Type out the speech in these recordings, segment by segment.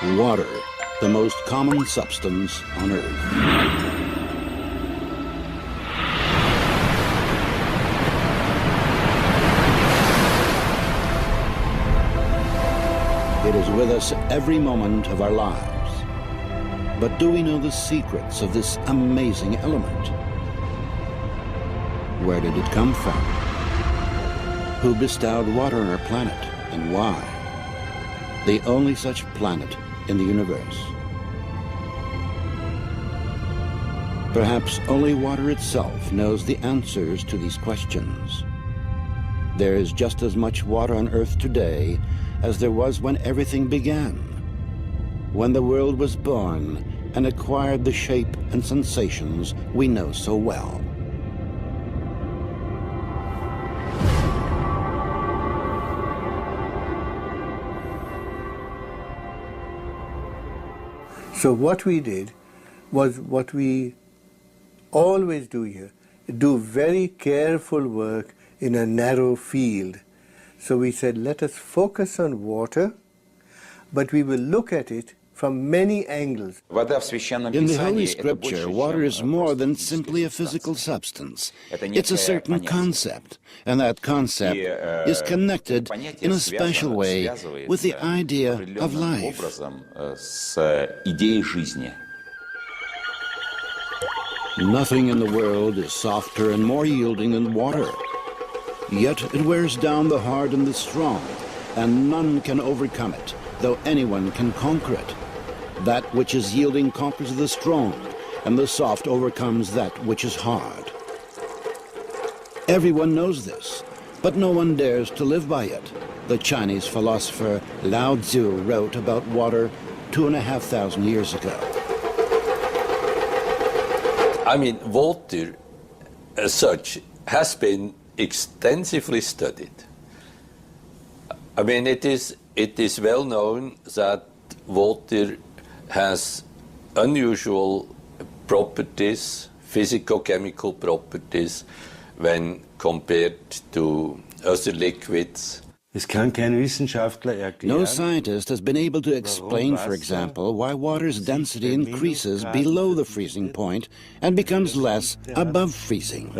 Water, the most common substance on Earth. It is with us every moment of our lives. But do we know the secrets of this amazing element? Where did it come from? Who bestowed water on our planet, and why? The only such planet in the universe. Perhaps only water itself knows the answers to these questions. There is just as much water on Earth today as there was when everything began, when the world was born and acquired the shape and sensations we know so well. So what we did was what we always do here, do very careful work in a narrow field. So we said, let us focus on water, but we will look at it from many angles. In the Holy Scripture, water is more than simply a physical substance. It's a certain concept, and that concept is connected in a special way with the idea of life. Nothing in the world is softer and more yielding than water. Yet it wears down the hard and the strong, and none can overcome it, though anyone can conquer it. That which is yielding conquers the strong, and the soft overcomes that which is hard. Everyone knows this, but no one dares to live by it. The Chinese philosopher Lao Tzu wrote about water 2,500 years ago. I mean, water as such has been extensively studied. I mean, it is well known that water has unusual properties, physico-chemical properties, when compared to other liquids. No scientist has been able to explain, for example, why water's density increases below the freezing point and becomes less above freezing.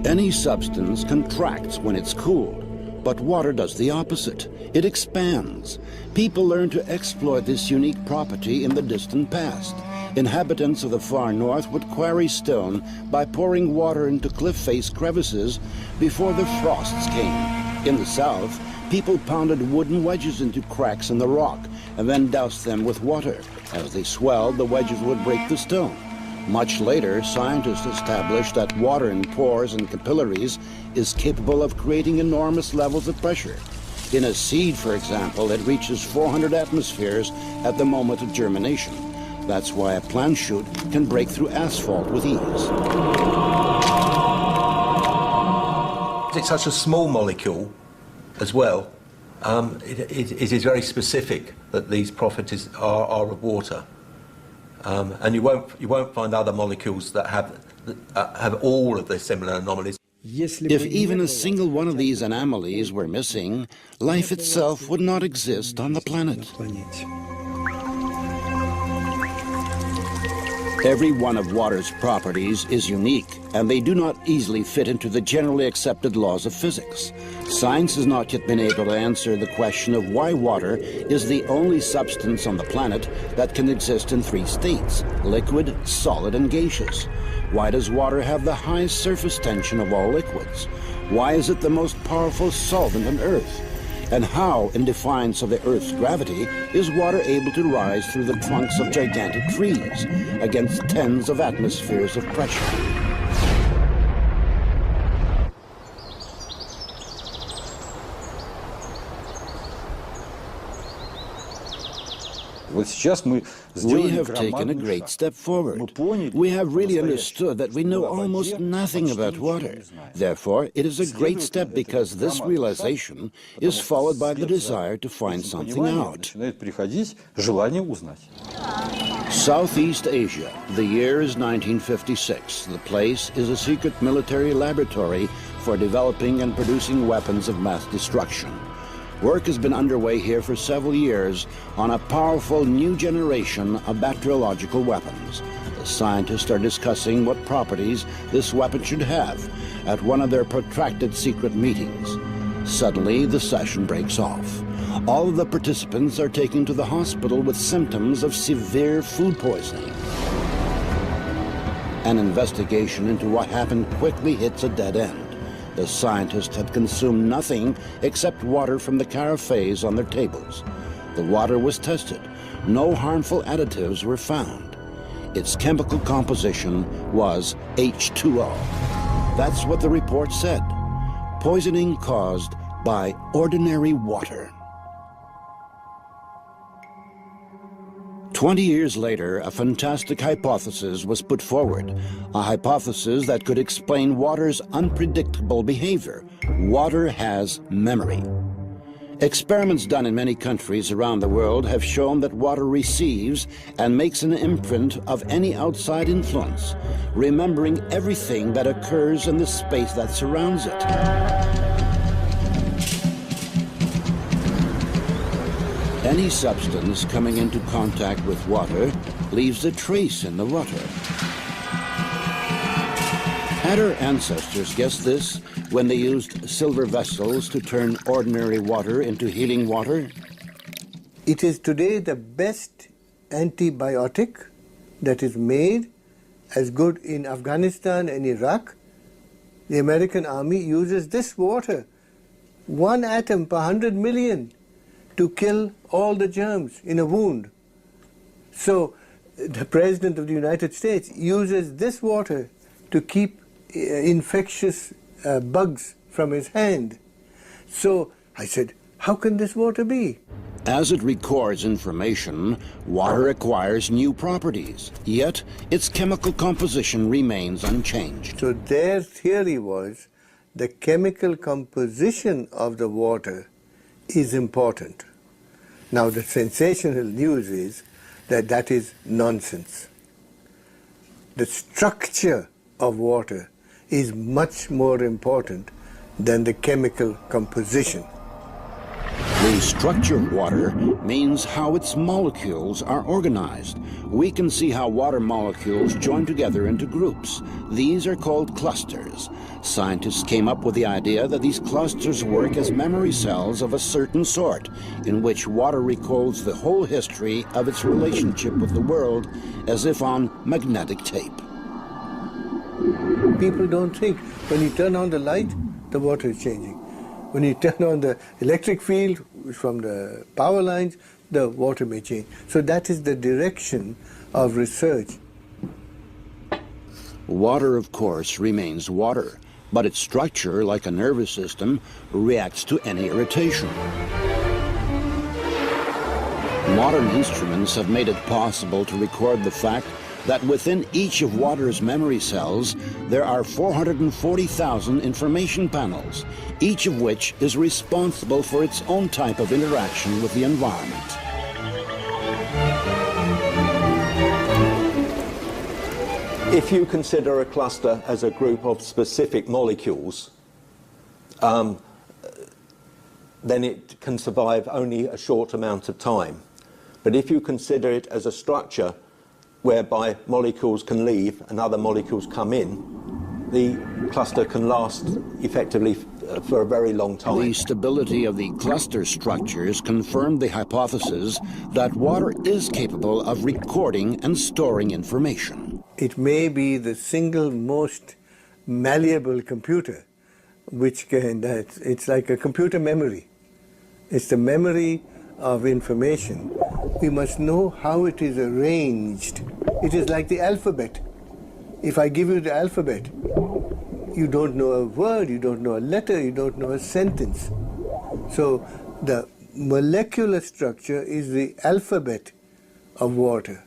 Any substance contracts when it's cooled, but water does the opposite. It expands. People learned to exploit this unique property in the distant past. Inhabitants of the far north would quarry stone by pouring water into cliff-face crevices before the frosts came. In the south, people pounded wooden wedges into cracks in the rock and then doused them with water. As they swelled, the wedges would break the stone. Much later, scientists established that water in pores and capillaries is capable of creating enormous levels of pressure. In a seed, for example, it reaches 400 atmospheres at the moment of germination. That's why a plant shoot can break through asphalt with ease. It's such a small molecule as well. It is very specific that these properties are of water. And you won't find other molecules that have all of the similar anomalies. If even a single one of these anomalies were missing, life itself would not exist on the planet. Every one of water's properties is unique, and they do not easily fit into the generally accepted laws of physics. Science has not yet been able to answer the question of why water is the only substance on the planet that can exist in three states: liquid, solid, and gaseous. Why does water have the highest surface tension of all liquids? Why is it the most powerful solvent on Earth? And how, in defiance of the Earth's gravity, is water able to rise through the trunks of gigantic trees against tens of atmospheres of pressure? We have taken a great step forward. We have really understood that we know almost nothing about water. Therefore, it is a great step because this realization is followed by the desire to find something out. Southeast Asia. The year is 1956. The place is a secret military laboratory for developing and producing weapons of mass destruction. Work has been underway here for several years on a powerful new generation of bacteriological weapons. The scientists are discussing what properties this weapon should have at one of their protracted secret meetings. Suddenly, the session breaks off. All of the participants are taken to the hospital with symptoms of severe food poisoning. An investigation into what happened quickly hits a dead end. The scientists had consumed nothing except water from the carafes on their tables. The water was tested. No harmful additives were found. Its chemical composition was H2O. That's what the report said. Poisoning caused by ordinary water. 20 years later, a fantastic hypothesis was put forward, a hypothesis that could explain water's unpredictable behavior. Water has memory. Experiments done in many countries around the world have shown that water receives and makes an imprint of any outside influence, remembering everything that occurs in the space that surrounds it. Any substance coming into contact with water leaves a trace in the water. Had our ancestors guessed this when they used silver vessels to turn ordinary water into healing water? It is today the best antibiotic that is made, as good in Afghanistan and Iraq. The American army uses this water, 1 atom per 100 million, to kill all the germs in a wound. So the President of the United States uses this water to keep infectious bugs from his hand. So I said, how can this water be? As it records information, water acquires new properties, yet its chemical composition remains unchanged. So their theory was the chemical composition of the water is important. Now the sensational news is that that is nonsense. The structure of water is much more important than the chemical composition. The structure of water means how its molecules are organized. We can see how water molecules join together into groups. These are called clusters. Scientists came up with the idea that these clusters work as memory cells of a certain sort, in which water recalls the whole history of its relationship with the world as if on magnetic tape. People don't think when you turn on the light, the water is changing. When you turn on the electric field from the power lines, the water may change. So that is the direction of research. Water, of course, remains water, but its structure, like a nervous system, reacts to any irritation. Modern instruments have made it possible to record the fact that within each of water's memory cells, there are 440,000 information panels, each of which is responsible for its own type of interaction with the environment. If you consider a cluster as a group of specific molecules, then it can survive only a short amount of time. But if you consider it as a structure whereby molecules can leave and other molecules come in, the cluster can last effectively for a very long time. The stability of the cluster structures confirmed the hypothesis that water is capable of recording and storing information. It may be the single most malleable computer, which can, it's like a computer memory. It's the memory of information. We must know how it is arranged. It is like the alphabet. If I give you the alphabet, you don't know a word, you don't know a letter, you don't know a sentence. So the molecular structure is the alphabet of water.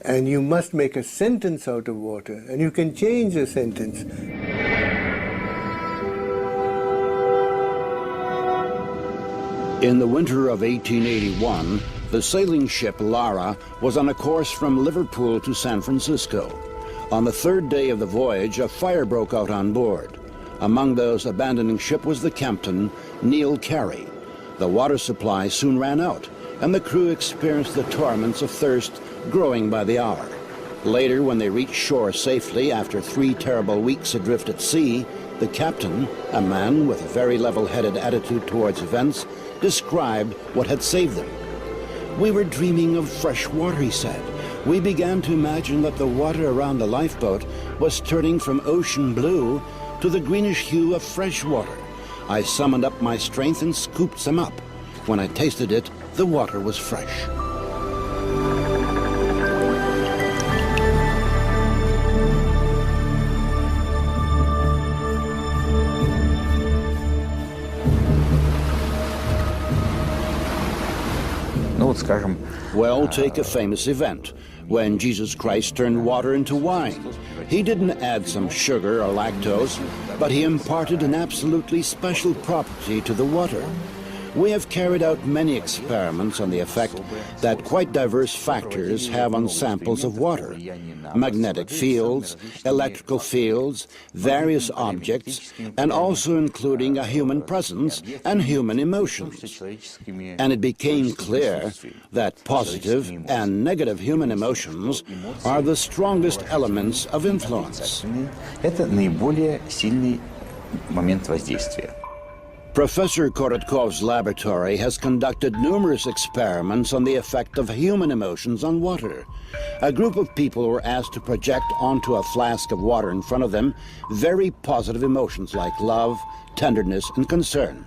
And you must make a sentence out of water, and you can change a sentence. In the winter of 1881, the sailing ship Lara was on a course from Liverpool to San Francisco. On the third day of the voyage, a fire broke out on board. Among those abandoning ship was the captain, Neil Carey. The water supply soon ran out, and the crew experienced the torments of thirst growing by the hour. Later, when they reached shore safely after 3 terrible weeks adrift at sea, the captain, a man with a very level-headed attitude towards events, described what had saved them. "We were dreaming of fresh water," he said. "We began to imagine that the water around the lifeboat was turning from ocean blue to the greenish hue of fresh water. I summoned up my strength and scooped some up. When I tasted it, the water was fresh." Well, take a famous event, when Jesus Christ turned water into wine. He didn't add some sugar or lactose, but he imparted an absolutely special property to the water. We have carried out many experiments on the effect that quite diverse factors have on samples of water: magnetic fields, electrical fields, various objects, and also including a human presence and human emotions. And it became clear that positive and negative human emotions are the strongest elements of influence. Это наиболее сильный момент воздействия. Professor Korotkov's laboratory has conducted numerous experiments on the effect of human emotions on water. A group of people were asked to project onto a flask of water in front of them very positive emotions like love, tenderness, and concern.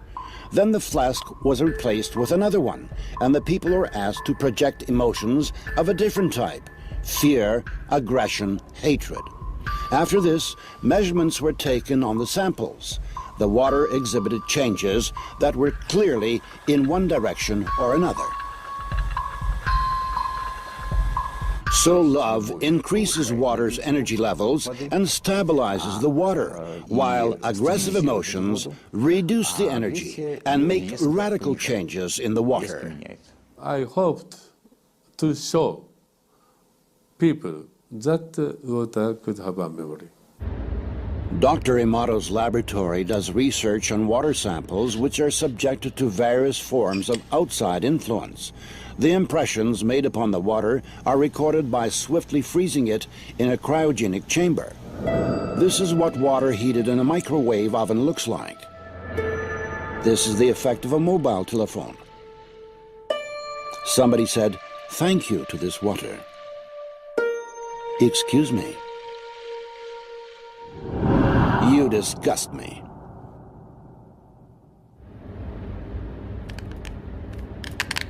Then the flask was replaced with another one, and the people were asked to project emotions of a different type: fear, aggression, hatred. After this, measurements were taken on the samples. The water exhibited changes that were clearly in one direction or another. So love increases water's energy levels and stabilizes the water, while aggressive emotions reduce the energy and make radical changes in the water. I hoped to show people that water could have a memory. Dr. Imato's laboratory does research on water samples which are subjected to various forms of outside influence. The impressions made upon the water are recorded by swiftly freezing it in a cryogenic chamber. This is what water heated in a microwave oven looks like. This is the effect of a mobile telephone. Somebody said, "Thank you" to this water. "Excuse me. You disgust me."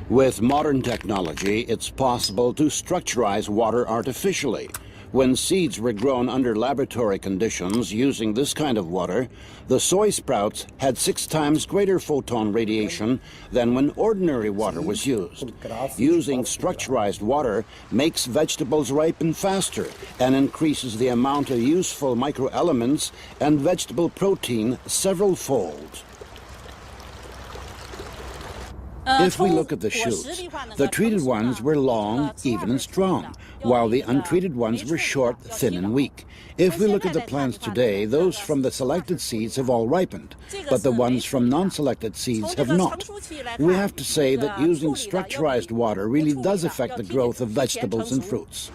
With modern technology, it's possible to structurize water artificially. When seeds were grown under laboratory conditions using this kind of water, the soy sprouts had 6 times greater photon radiation than when ordinary water was used. Using structurized water makes vegetables ripen faster and increases the amount of useful microelements and vegetable protein several-fold. If we look at the shoots, the treated ones were long, even, and strong, while the untreated ones were short, thin, and weak. If we look at the plants today, those from the selected seeds have all ripened, but the ones from non-selected seeds have not. We have to say that using structurized water really does affect the growth of vegetables and fruits.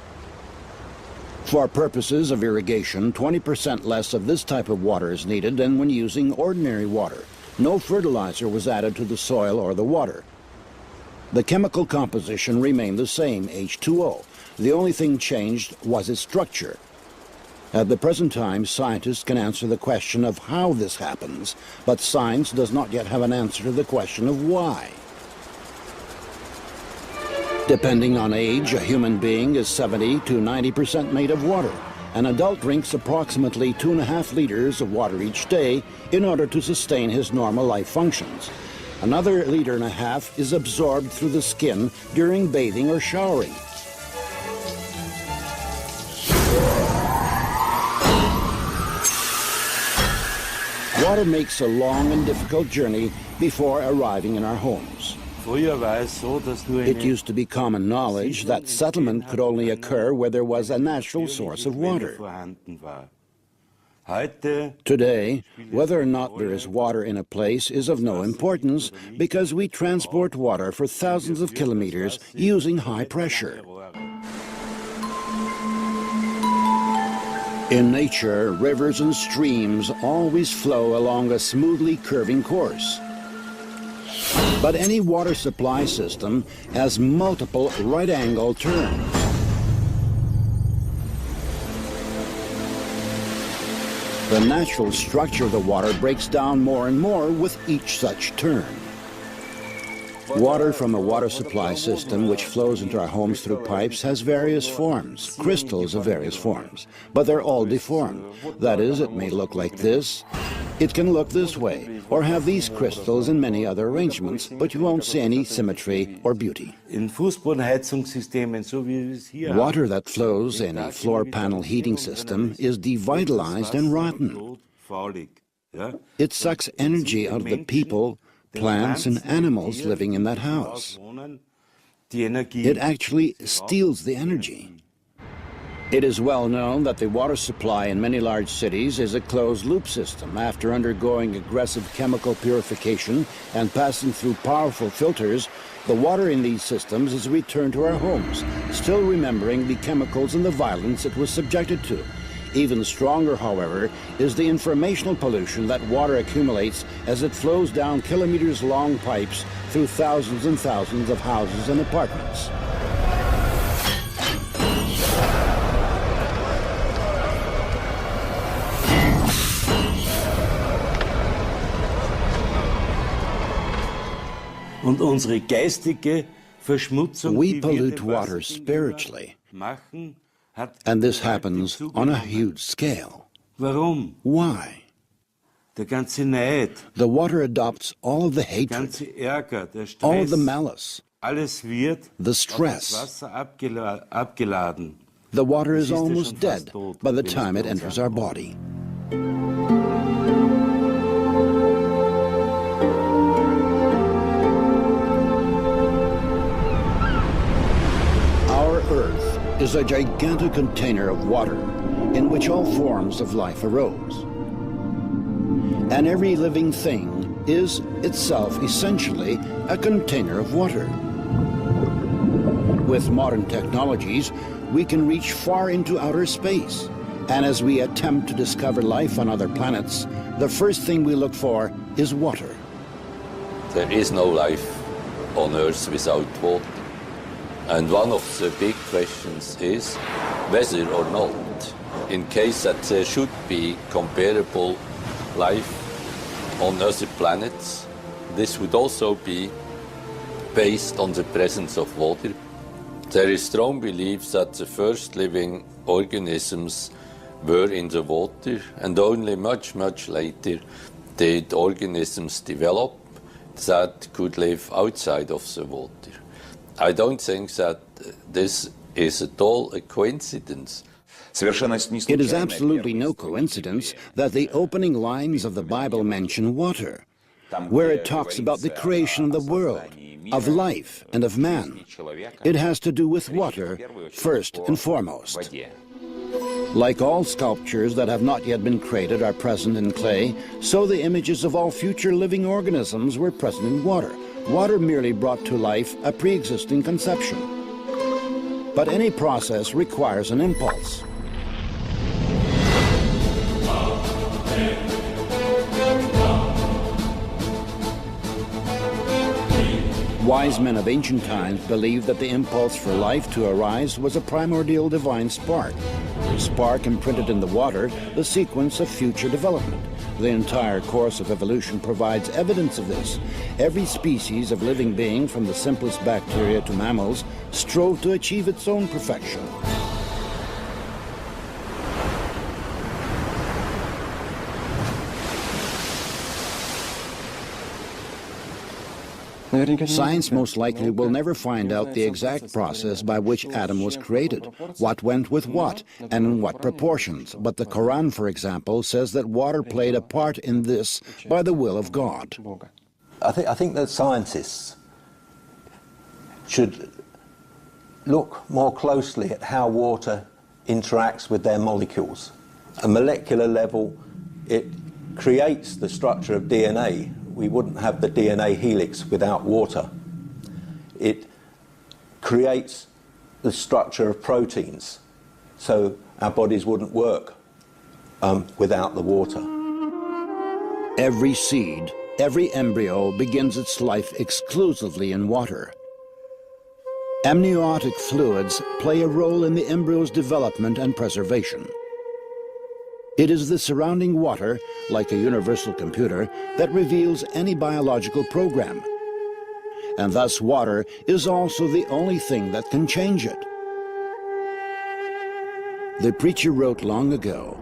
For purposes of irrigation, 20% less of this type of water is needed than when using ordinary water. No fertilizer was added to the soil or the water. The chemical composition remained the same, H2O. The only thing changed was its structure. At the present time, scientists can answer the question of how this happens, but science does not yet have an answer to the question of why. Depending on age, a human being is 70 to 90% made of water. An adult drinks approximately 2.5 liters of water each day in order to sustain his normal life functions. Another 1.5 liters is absorbed through the skin during bathing or showering. Water makes a long and difficult journey before arriving in our homes. It used to be common knowledge that settlement could only occur where there was a natural source of water. Today, whether or not there is water in a place is of no importance because we transport water for thousands of kilometers using high pressure. In nature, rivers and streams always flow along a smoothly curving course. But any water supply system has multiple right-angle turns. The natural structure of the water breaks down more and more with each such turn. Water from a water supply system which flows into our homes through pipes has various forms, crystals of various forms, but they're all deformed. That is, it may look like this, it can look this way, or have these crystals and many other arrangements, but you won't see any symmetry or beauty. Water that flows in a floor panel heating system is devitalized and rotten. It sucks energy out of the people, plants and animals living in that house. It actually steals the energy. It is well known that the water supply in many large cities is a closed-loop system. After undergoing aggressive chemical purification and passing through powerful filters, the water in these systems is returned to our homes, still remembering the chemicals and the violence it was subjected to. Even stronger, however, is the informational pollution that water accumulates as it flows down kilometers-long pipes through thousands and thousands of houses and apartments. We pollute water spiritually, and this happens on a huge scale. Why? The water adopts all of the hatred, all of the malice, the stress. The water is almost dead by the time it enters our body. Our Earth is a gigantic container of water in which all forms of life arose. And every living thing is itself essentially a container of water. With modern technologies, we can reach far into outer space. And as we attempt to discover life on other planets, the first thing we look for is water. There is no life on Earth without water. And one of the big questions is whether or not, in case that there should be comparable life on other planets, this would also be based on the presence of water. There is strong belief that the first living organisms were in the water, and only much, much later did organisms develop that could live outside of the water. I don't think that this is at all a coincidence. It is absolutely no coincidence that the opening lines of the Bible mention water, where it talks about the creation of the world, of life, and of man. It has to do with water, first and foremost. Like all sculptures that have not yet been created are present in clay, so the images of all future living organisms were present in water. Water merely brought to life a pre-existing conception. But any process requires an impulse. Wise men of ancient times believed that the impulse for life to arise was a primordial divine spark. The spark imprinted in the water the sequence of future development. The entire course of evolution provides evidence of this. Every species of living being, from the simplest bacteria to mammals, strove to achieve its own perfection. Science most likely will never find out the exact process by which Adam was created, what went with what, and in what proportions. But the Quran, for example, says that water played a part in this by the will of God. I think that scientists should look more closely at how water interacts with their molecules. a molecular level, it creates the structure of DNA. We wouldn't have the DNA helix without water. It creates the structure of proteins, so our bodies wouldn't work without the water. Every seed, every embryo begins its life exclusively in water. Amniotic fluids play a role in the embryo's development and preservation. It is the surrounding water, like a universal computer, that reveals any biological program. And thus water is also the only thing that can change it. The preacher wrote long ago,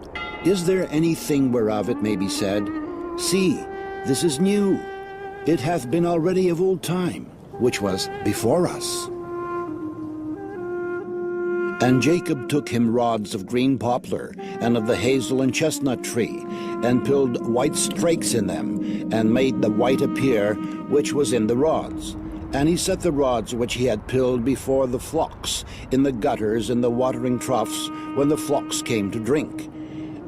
"Is there anything whereof it may be said, See, this is new. It hath been already of old time, which was before us." And Jacob took him rods of green poplar, and of the hazel and chestnut tree, and pilled white strakes in them, and made the white appear, which was in the rods. And he set the rods which he had pilled before the flocks, in the gutters in the watering troughs, when the flocks came to drink.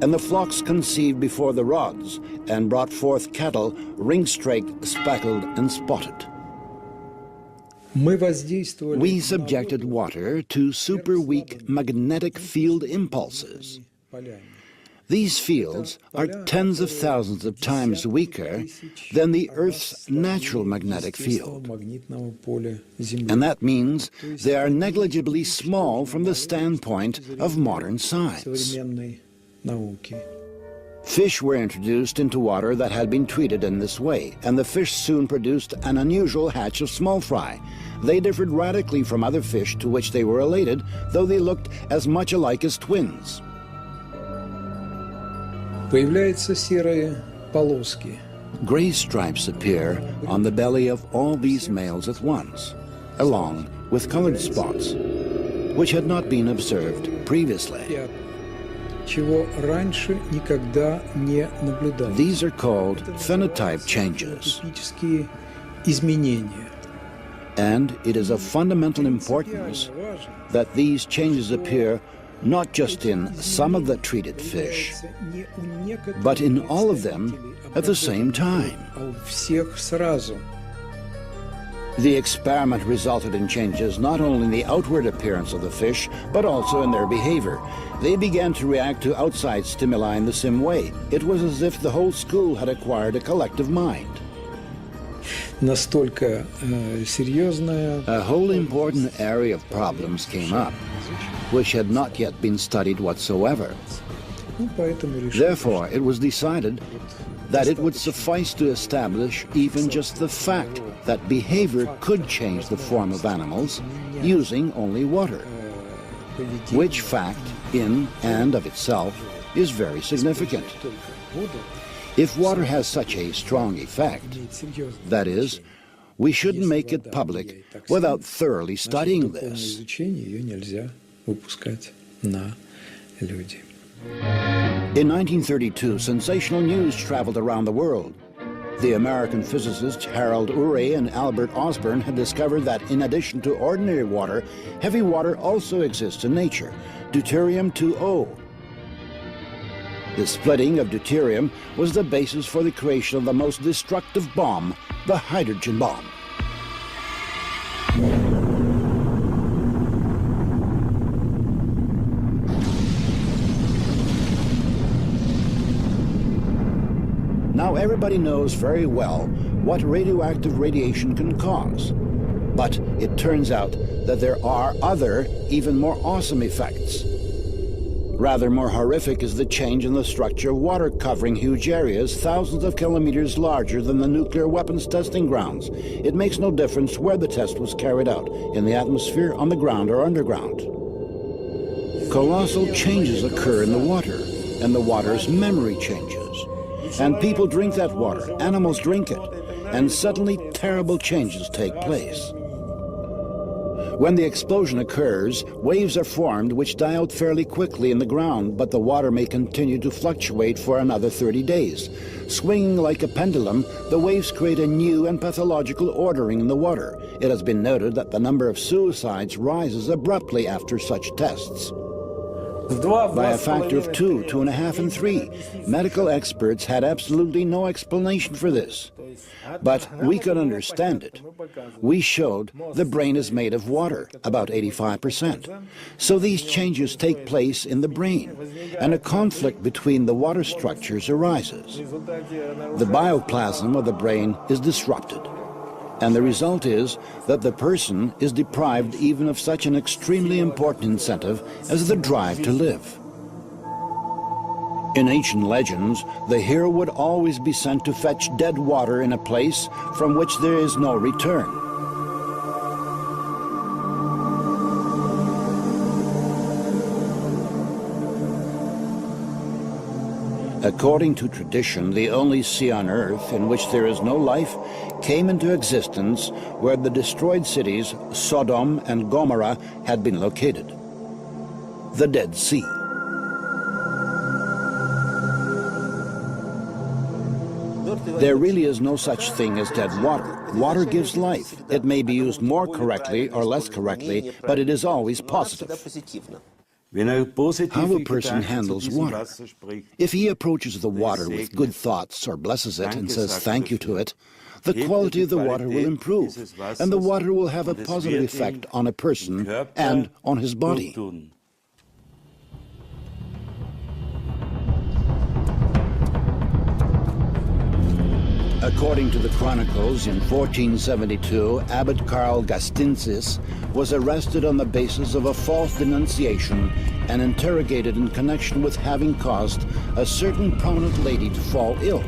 And the flocks conceived before the rods, and brought forth cattle, ring-straked, speckled, and spotted. We subjected water to super-weak magnetic field impulses. These fields are tens of thousands of times weaker than the Earth's natural magnetic field. And that means they are negligibly small from the standpoint of modern science. Fish were introduced into water that had been treated in this way, and the fish soon produced an unusual hatch of small fry. They differed radically from other fish to which they were related, though they looked as much alike as twins. Gray stripes appear on the belly of all these males at once, along with colored spots, which had not been observed previously. These are called phenotype changes. And it is of fundamental importance that these changes appear not just in some of the treated fish, but in all of them at the same time. The experiment resulted in changes not only in the outward appearance of the fish, but also in their behavior. They began to react to outside stimuli in the same way. It was as if the whole school had acquired a collective mind. A whole important area of problems came up, which had not yet been studied whatsoever. Therefore, it was decided that it would suffice to establish even just the fact that behavior could change the form of animals using only water, which fact, in and of itself, is very significant. If water has such a strong effect, that is, we shouldn't make it public without thoroughly studying this. In 1932, sensational news traveled around the world. The American physicists Harold Urey and Albert Osborn had discovered that in addition to ordinary water, heavy water also exists in nature, deuterium-2O. The splitting of deuterium was the basis for the creation of the most destructive bomb, the hydrogen bomb. Now everybody knows very well what radioactive radiation can cause. But it turns out that there are other, even more awesome effects. Rather more horrific is the change in the structure of water covering huge areas thousands of kilometers larger than the nuclear weapons testing grounds. It makes no difference where the test was carried out, in the atmosphere, on the ground, or underground. Colossal changes occur in the water, and the water's memory changes. And people drink that water, animals drink it, and suddenly terrible changes take place. When the explosion occurs, waves are formed which die out fairly quickly in the ground, but the water may continue to fluctuate for another 30 days. Swinging like a pendulum, the waves create a new and pathological ordering in the water. It has been noted that the number of suicides rises abruptly after such tests. by a factor of 2, 2.5, and 3. Medical experts had absolutely no explanation for this. But we could understand it. We showed the brain is made of water, about 85%. So these changes take place in the brain, and a conflict between the water structures arises. The bioplasm of the brain is disrupted. And the result is that the person is deprived even of such an extremely important incentive as the drive to live. In ancient legends, the hero would always be sent to fetch dead water in a place from which there is no return. According to tradition, the only sea on earth in which there is no life came into existence where the destroyed cities Sodom and Gomorrah had been located. The Dead Sea. There really is no such thing as dead water. Water gives life. It may be used more correctly or less correctly, but it is always positive. How a person handles water. If he approaches the water with good thoughts or blesses it and says thank you to it, the quality of the water will improve, and the water will have a positive effect on a person and on his body. According to the chronicles, in 1472, Abbot Karl Gastinsis was arrested on the basis of a false denunciation and interrogated in connection with having caused a certain prominent lady to fall ill.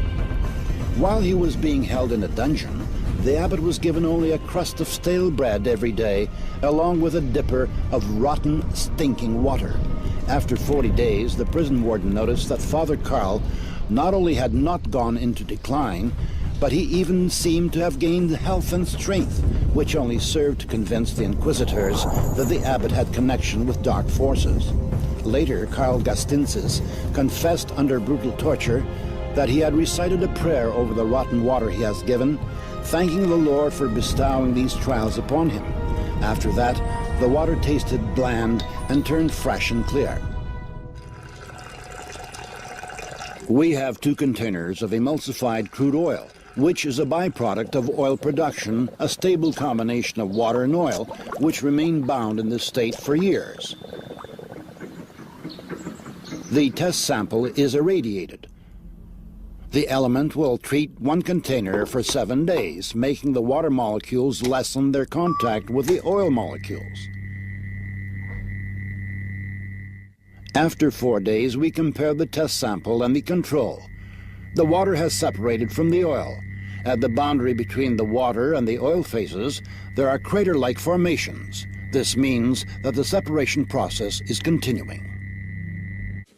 While he was being held in a dungeon, the abbot was given only a crust of stale bread every day, along with a dipper of rotten, stinking water. After 40 days, the prison warden noticed that Father Karl not only had not gone into decline, but he even seemed to have gained health and strength, which only served to convince the inquisitors that the abbot had connection with dark forces. Later, Karl Gastinsis confessed under brutal torture that he had recited a prayer over the rotten water he has given, thanking the Lord for bestowing these trials upon him. After that, the water tasted bland and turned fresh and clear. We have 2 containers of emulsified crude oil, which is a byproduct of oil production, a stable combination of water and oil, which remain bound in this state for years. The test sample is irradiated. The element will treat 1 container for 7 days, making the water molecules lessen their contact with the oil molecules. After 4 days, we compare the test sample and the control. The water has separated from the oil. At the boundary between the water and the oil phases, there are crater-like formations. This means that the separation process is continuing.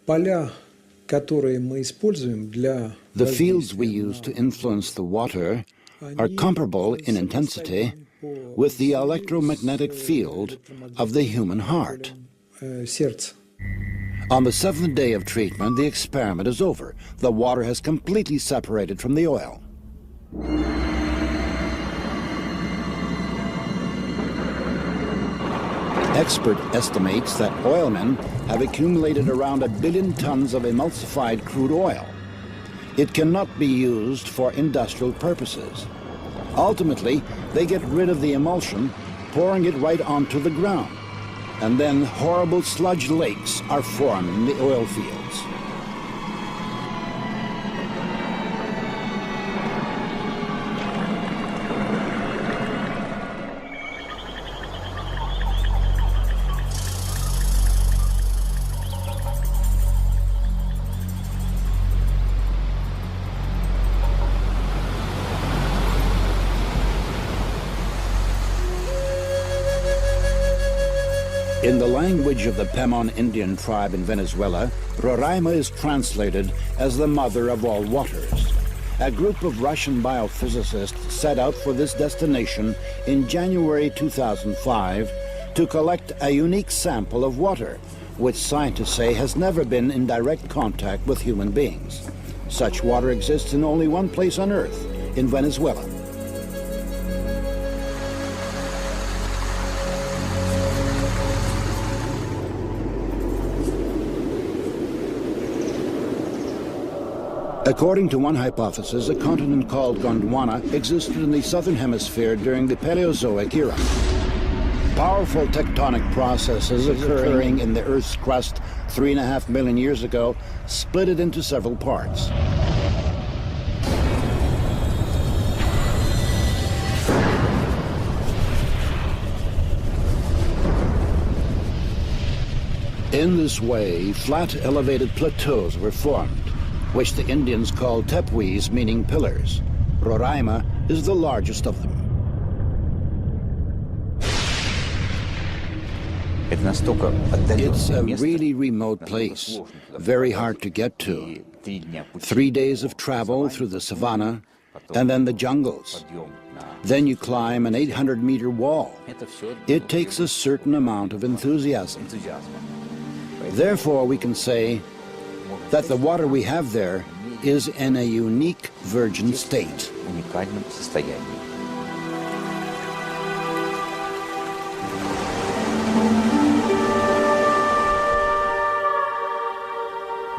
The fields we use to influence the water are comparable in intensity with the electromagnetic field of the human heart. On the 7th day of treatment, the experiment is over. The water has completely separated from the oil. Expert estimates that oilmen have accumulated around 1 billion tons of emulsified crude oil. It cannot be used for industrial purposes. Ultimately, they get rid of the emulsion, pouring it right onto the ground. And then horrible sludge lakes are formed in the oil fields. In the language of the Pemon Indian tribe in Venezuela, Roraima is translated as the mother of all waters. A group of Russian biophysicists set out for this destination in January 2005 to collect a unique sample of water, which scientists say has never been in direct contact with human beings. Such water exists in only one place on Earth, in Venezuela. According to one hypothesis, a continent called Gondwana existed in the southern hemisphere during the Paleozoic era. Powerful tectonic processes occurring in the Earth's crust 3.5 million years ago split it into several parts. In this way, flat elevated plateaus were formed, which the Indians called tepuis, meaning pillars. Roraima is the largest of them. It's a really remote place, very hard to get to. 3 days of travel through the savanna, and then the jungles. Then you climb an 800-meter wall. It takes a certain amount of enthusiasm. Therefore, we can say that the water we have there is in a unique virgin state.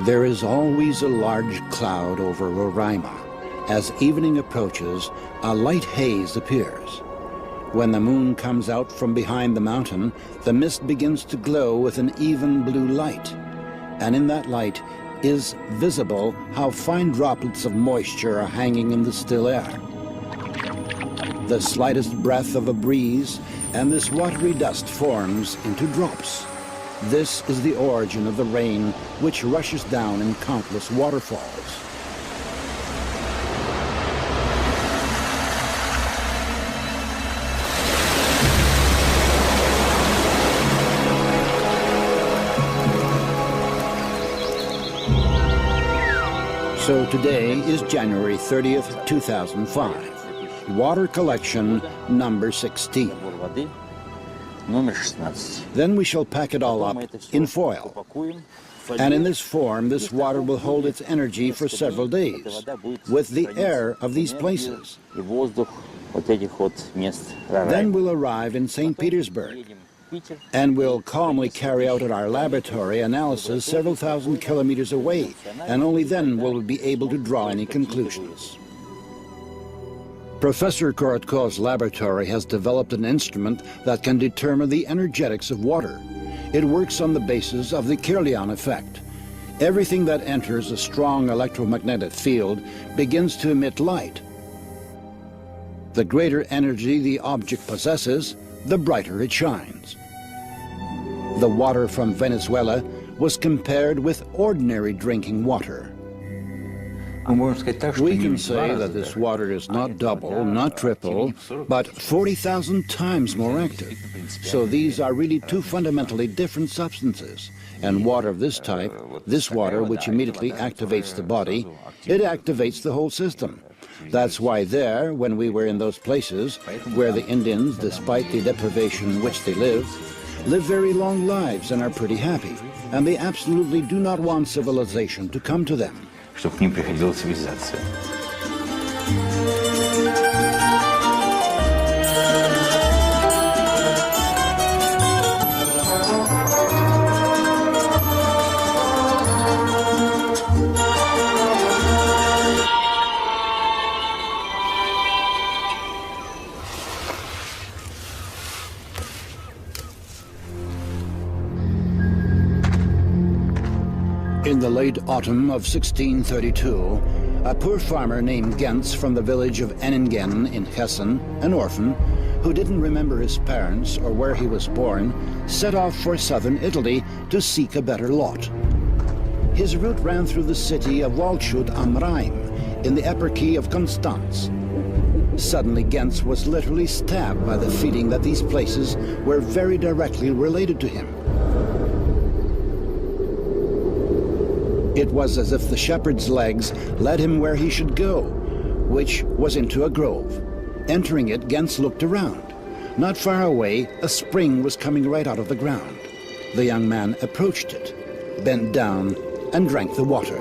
There is always a large cloud over Roraima. As evening approaches, a light haze appears. When the moon comes out from behind the mountain, the mist begins to glow with an even blue light. And in that light is visible how fine droplets of moisture are hanging in the still air. The slightest breath of a breeze, and this watery dust forms into drops. This is the origin of the rain, which rushes down in countless waterfalls. So today is January 30th, 2005. Water collection number 16. Then we shall pack it all up in foil. And in this form, this water will hold its energy for several days, with the air of these places. Then we'll arrive in St. Petersburg, and we'll calmly carry out at our laboratory analysis several thousand kilometers away, and only then will we be able to draw any conclusions. Professor Korotkov's laboratory has developed an instrument that can determine the energetics of water. It works on the basis of the Kirlian effect. Everything that enters a strong electromagnetic field begins to emit light. The greater energy the object possesses, the brighter it shines. The water from Venezuela was compared with ordinary drinking water. We can say that this water is not double, not triple, but 40,000 times more active. So these are really two fundamentally different substances. And water of this type, this water which immediately activates the body, it activates the whole system. That's why there, when we were in those places, where the Indians, despite the deprivation in which they live very long lives and are pretty happy. And they absolutely do not want civilization to come to them. Чтобы к ним приходила цивилизация. In the late autumn of 1632, a poor farmer named Gentz from the village of Enningen in Hessen, an orphan, who didn't remember his parents or where he was born, set off for southern Italy to seek a better lot. His route ran through the city of Waldshut am Rhein, in the eparchy of Constance. Suddenly Gentz was literally stabbed by the feeling that these places were very directly related to him. It was as if the shepherd's legs led him where he should go, which was into a grove. Entering it, Gentz looked around. Not far away, a spring was coming right out of the ground. The young man approached it, bent down, and drank the water.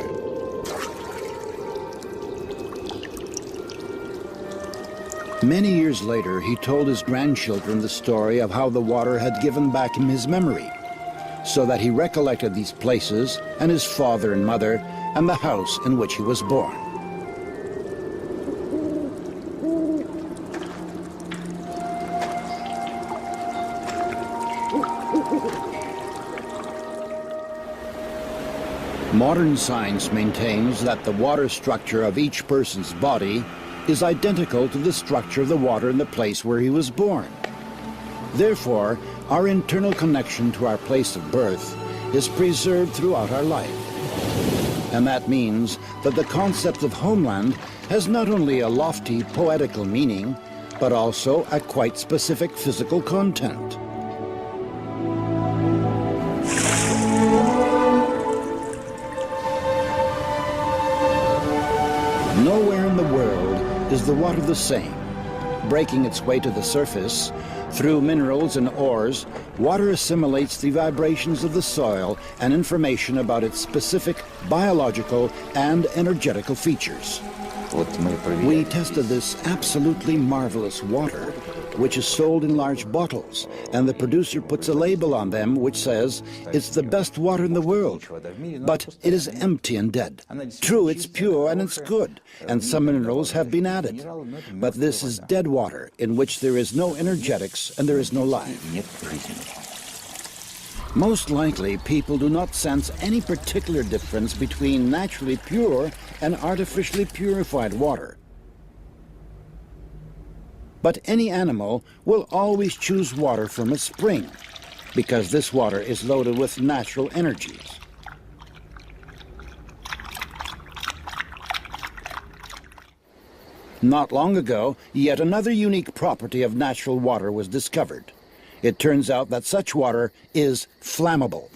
Many years later, he told his grandchildren the story of how the water had given back him his memory, so that he recollected these places and his father and mother and the house in which he was born. Modern science maintains that the water structure of each person's body is identical to the structure of the water in the place where he was born. Therefore, our internal connection to our place of birth is preserved throughout our life. And that means that the concept of homeland has not only a lofty poetical meaning, but also a quite specific physical content. Nowhere in the world is the water the same. Breaking its way to the surface, through minerals and ores, water assimilates the vibrations of the soil and information about its specific biological and energetical features. We tested this absolutely marvelous water, which is sold in large bottles, and the producer puts a label on them which says it's the best water in the world. But it is empty and dead. True, it's pure and it's good, and some minerals have been added. But this is dead water in which there is no energetics and there is no life. Most likely, people do not sense any particular difference between naturally pure and artificially purified water. But any animal will always choose water from a spring, because this water is loaded with natural energies. Not long ago, yet another unique property of natural water was discovered. It turns out that such water is flammable.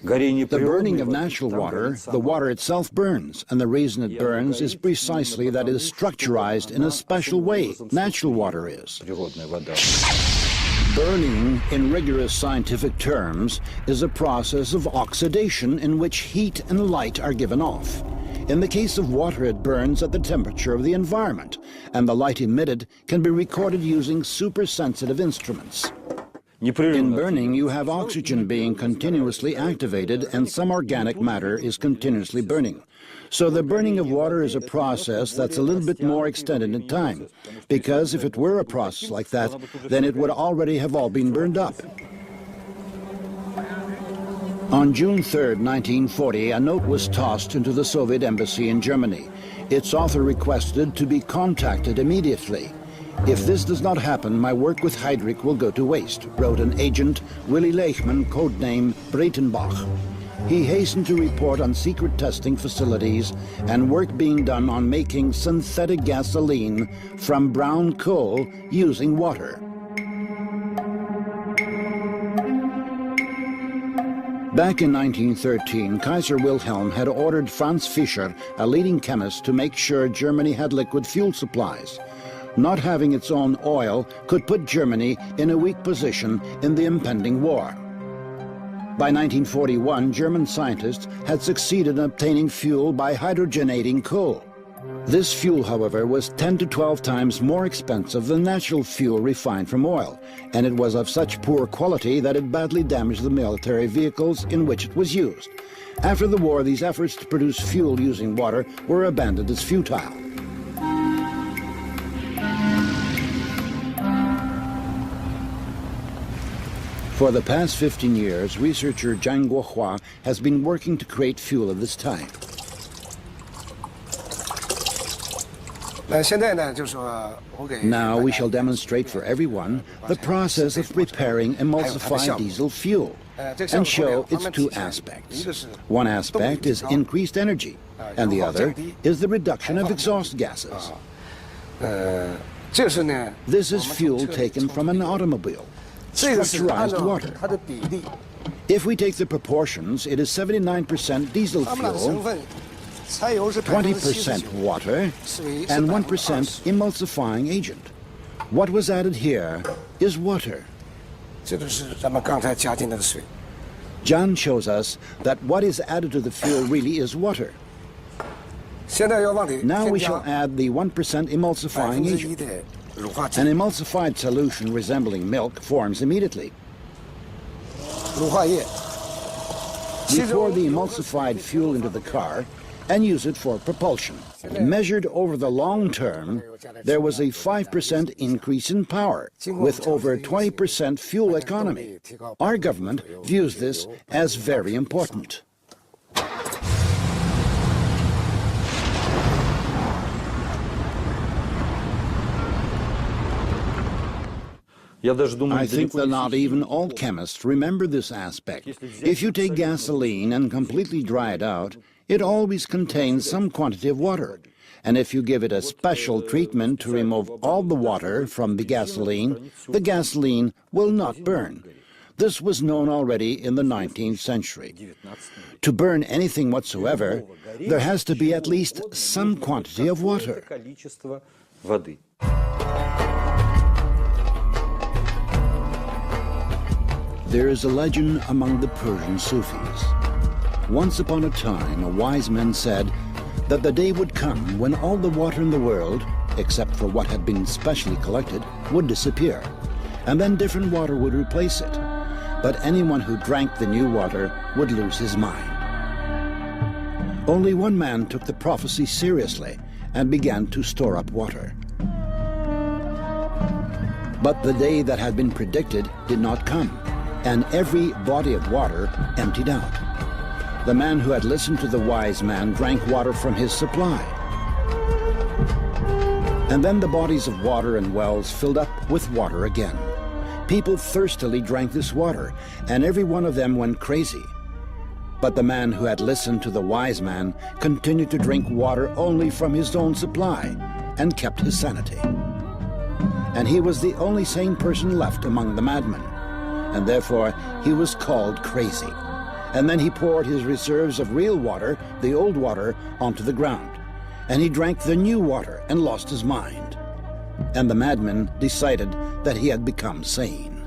The burning of natural water, the water itself burns, and the reason it burns is precisely that it is structurized in a special way. Natural water is. Burning, in rigorous scientific terms, is a process of oxidation in which heat and light are given off. In the case of water, it burns at the temperature of the environment, and the light emitted can be recorded using super-sensitive instruments. In burning, you have oxygen being continuously activated and some organic matter is continuously burning. So the burning of water is a process that's a little bit more extended in time, because if it were a process like that, then it would already have all been burned up. On June 3rd, 1940, a note was tossed into the Soviet embassy in Germany. Its author requested to be contacted immediately. If this does not happen, my work with Heydrich will go to waste, wrote an agent, Willy Lechman, codename Breitenbach. He hastened to report on secret testing facilities and work being done on making synthetic gasoline from brown coal using water. Back in 1913, Kaiser Wilhelm had ordered Franz Fischer, a leading chemist, to make sure Germany had liquid fuel supplies. Not having its own oil could put Germany in a weak position in the impending war. By 1941, German scientists had succeeded in obtaining fuel by hydrogenating coal. This fuel, however, was 10 to 12 times more expensive than natural fuel refined from oil, and it was of such poor quality that it badly damaged the military vehicles in which it was used. After the war, these efforts to produce fuel using water were abandoned as futile. For the past 15 years, researcher Zhang Guohua has been working to create fuel of this type. Now we shall demonstrate for everyone the process of preparing emulsified diesel fuel and show its two aspects. One aspect is increased energy, and the other is the reduction of exhaust gases. This is fuel taken from an automobile. Structurized water. If we take the proportions, it is 79% diesel fuel, 20% water, and 1% emulsifying agent. What was added here is water. John shows us that what is added to the fuel really is water. Now we shall add the 1% emulsifying agent. An emulsified solution resembling milk forms immediately. We pour the emulsified fuel into the car and use it for propulsion. Measured over the long term, there was a 5% increase in power, with over 20% fuel economy. Our government views this as very important. I think that not even all chemists remember this aspect. If you take gasoline and completely dry it out, it always contains some quantity of water. And if you give it a special treatment to remove all the water from the gasoline will not burn. This was known already in the 19th century. To burn anything whatsoever, there has to be at least some quantity of water. There is a legend among the Persian Sufis. Once upon a time, a wise man said that the day would come when all the water in the world, except for what had been specially collected, would disappear, and then different water would replace it. But anyone who drank the new water would lose his mind. Only one man took the prophecy seriously and began to store up water. But the day that had been predicted did not come, and every body of water emptied out. The man who had listened to the wise man drank water from his supply. And then the bodies of water and wells filled up with water again. People thirstily drank this water, and every one of them went crazy. But the man who had listened to the wise man continued to drink water only from his own supply and kept his sanity. And he was the only sane person left among the madmen, and therefore he was called crazy. And then he poured his reserves of real water, the old water, onto the ground. And he drank the new water and lost his mind. And the madman decided that he had become sane.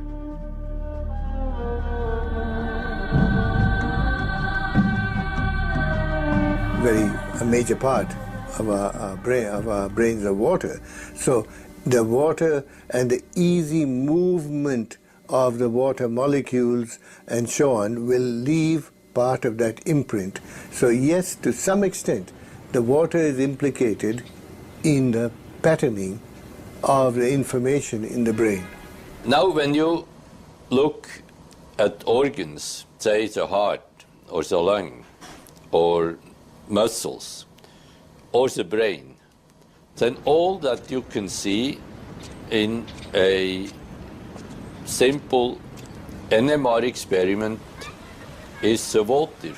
A major part of our brains are water. So the water and the easy movement of the water molecules and so on will leave part of that imprint. So yes, to some extent, the water is implicated in the patterning of the information in the brain. Now when you look at organs, say the heart or the lung or muscles or the brain, then all that you can see in a simple NMR experiment is the water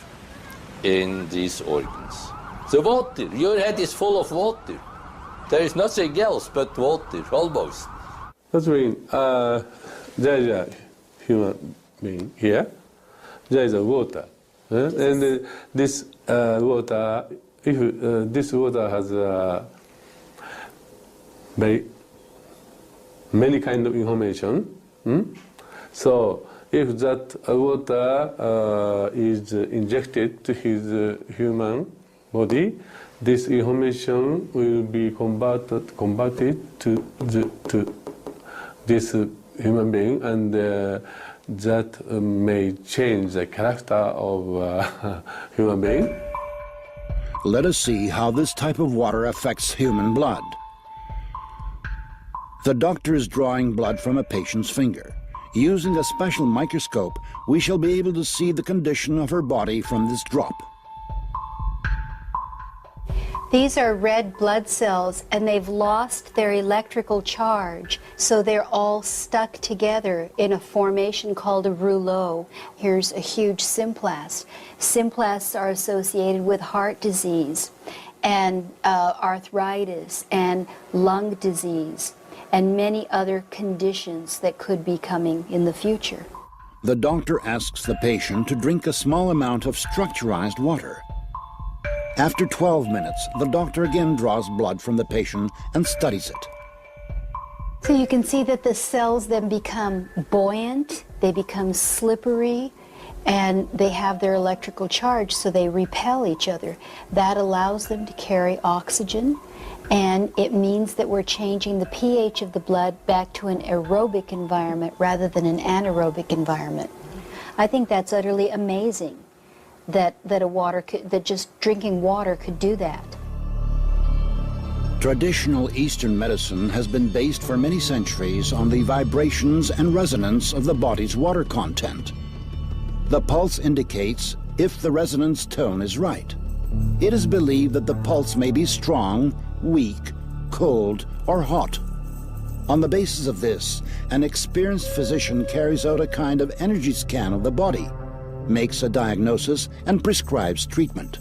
in these organs. The water, your head is full of water. There is nothing else but water, almost. That means there is a human being here, there is a water. And this water, if this water has very many kind of information, so if that water is injected to his human body, this information will be converted to this human being, and that may change the character of human being. Let us see how this type of water affects human blood. The doctor is drawing blood from a patient's finger. Using a special microscope, we shall be able to see the condition of her body from this drop. These are red blood cells, and they've lost their electrical charge, so they're all stuck together in a formation called a rouleau. Here's a huge symplast. Symplasts are associated with heart disease and arthritis and lung disease and many other conditions that could be coming in the future. The doctor asks the patient to drink a small amount of structurized water. After 12 minutes, the doctor again draws blood from the patient and studies it. So you can see that the cells then become buoyant, they become slippery, and they have their electrical charge, so they repel each other. That allows them to carry oxygen, and it means that we're changing the pH of the blood back to an aerobic environment rather than an anaerobic environment. I think that's utterly amazing that just drinking water could do that. Traditional Eastern medicine has been based for many centuries on the vibrations and resonance of the body's water content. The pulse indicates if the resonance tone is right. It is believed that the pulse may be strong, weak, cold, or hot. On the basis of this, an experienced physician carries out a kind of energy scan of the body, makes a diagnosis, and prescribes treatment.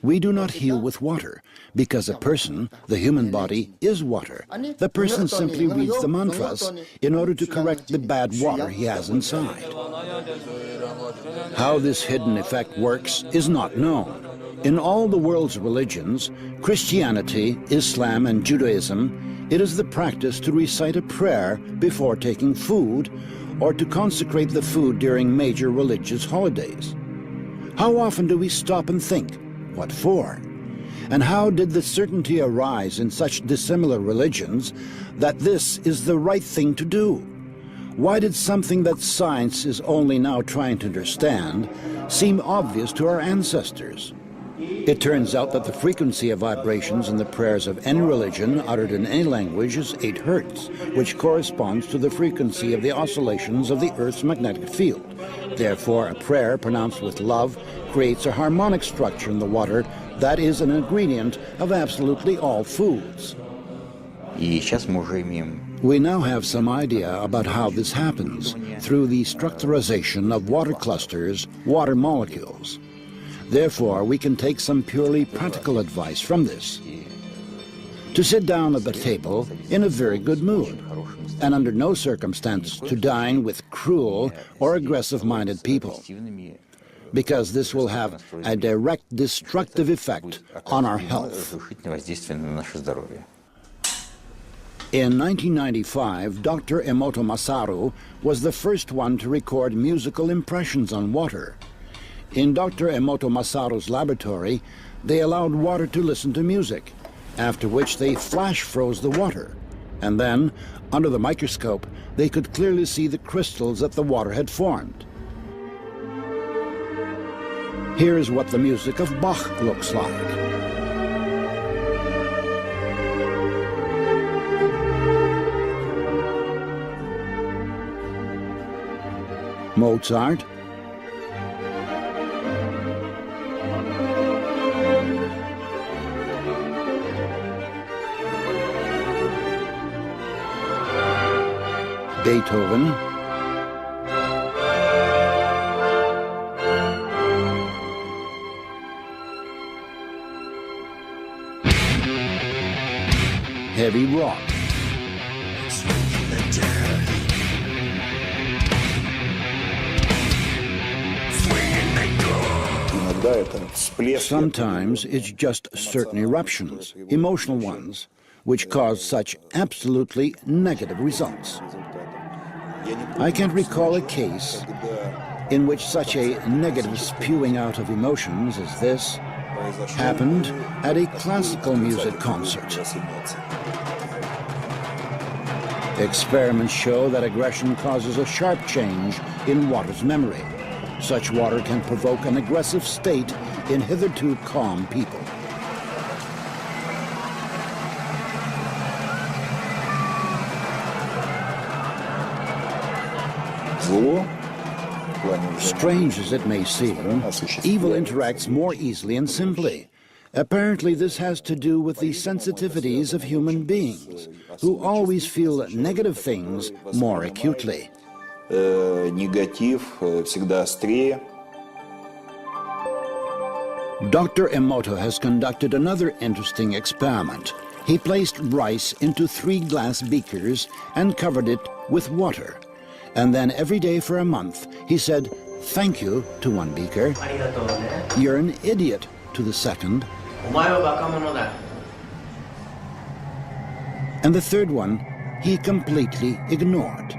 We do not heal with water, because a person, the human body, is water. The person simply reads the mantras in order to correct the bad water he has inside. How this hidden effect works is not known. In all the world's religions, Christianity, Islam, and Judaism, it is the practice to recite a prayer before taking food or to consecrate the food during major religious holidays. How often do we stop and think, what for? And how did the certainty arise in such dissimilar religions that this is the right thing to do? Why did something that science is only now trying to understand seem obvious to our ancestors? It turns out that the frequency of vibrations in the prayers of any religion uttered in any language is 8 Hertz, which corresponds to the frequency of the oscillations of the Earth's magnetic field. Therefore, a prayer pronounced with love creates a harmonic structure in the water that is an ingredient of absolutely all foods. We now have some idea about how this happens through the structurization of water clusters, water molecules. Therefore, we can take some purely practical advice from this. To sit down at the table in a very good mood, and under no circumstance to dine with cruel or aggressive-minded people, because this will have a direct destructive effect on our health. In 1995, Dr. Emoto Masaru was the first one to record musical impressions on water. In Dr. Emoto Masaru's laboratory, they allowed water to listen to music, after which they flash froze the water. And then, under the microscope, they could clearly see the crystals that the water had formed. Here is what the music of Bach looks like. Mozart, Beethoven, heavy rock, sometimes it's just certain eruptions, emotional ones, which cause such absolutely negative results. I can't recall a case in which such a negative spewing out of emotions as this happened at a classical music concert. Experiments show that aggression causes a sharp change in water's memory. Such water can provoke an aggressive state in hitherto calm people. Strange as it may seem, evil interacts more easily and simply. Apparently, this has to do with the sensitivities of human beings, who always feel negative things more acutely. Dr. Emoto has conducted another interesting experiment. He placed rice into 3 glass beakers and covered it with water. And then every day for a month, he said, "Thank you," to one beaker. "You're an idiot," to the second. And the third one, he completely ignored.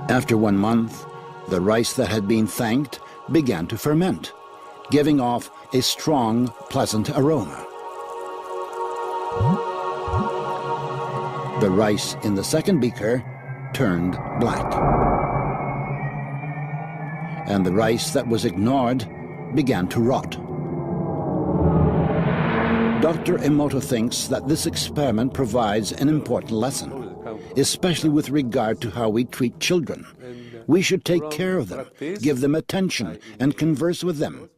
After 1 month, the rice that had been thanked began to ferment, giving off a strong, pleasant aroma. The rice in the second beaker turned black. And the rice that was ignored began to rot. Dr. Emoto thinks that this experiment provides an important lesson, especially with regard to how we treat children. We should take care of them, give them attention, and converse with them.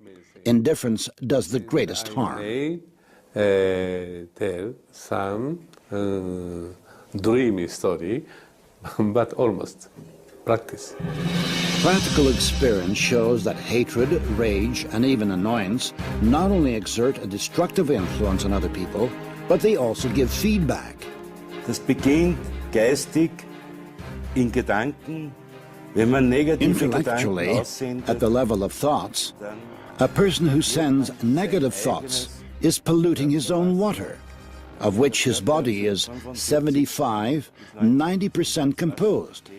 Indifference does the greatest harm. Tell some dreamy story, but almost practice. Practical experience shows that hatred, rage, and even annoyance not only exert a destructive influence on other people, but they also give feedback. Das beginnt geistig in Gedanken. Wenn man negative Gedanken Intellectually, aussendet, at the level of thoughts, a person who sends negative thoughts is polluting his own water, of which his body is 75–90% composed,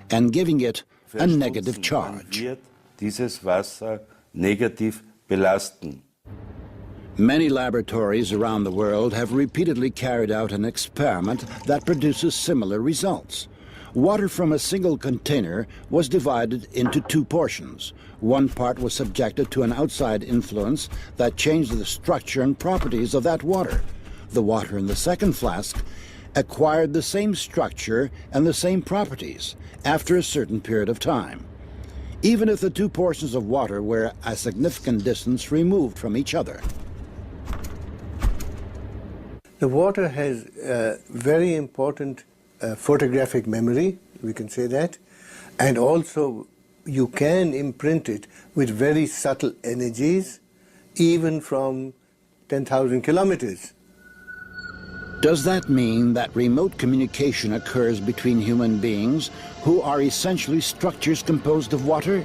and giving it a negative charge. wird dieses Wasser negativ belasten. Many laboratories around the world have repeatedly carried out an experiment that produces similar results. Water from a single container was divided into two portions. One part was subjected to an outside influence that changed the structure and properties of that water. The water in the second flask acquired the same structure and the same properties after a certain period of time, even if the two portions of water were a significant distance removed from each other. The water has very important photographic memory, we can say that, and also you can imprint it with very subtle energies, even from 10,000 kilometers. Does that mean that remote communication occurs between human beings who are essentially structures composed of water?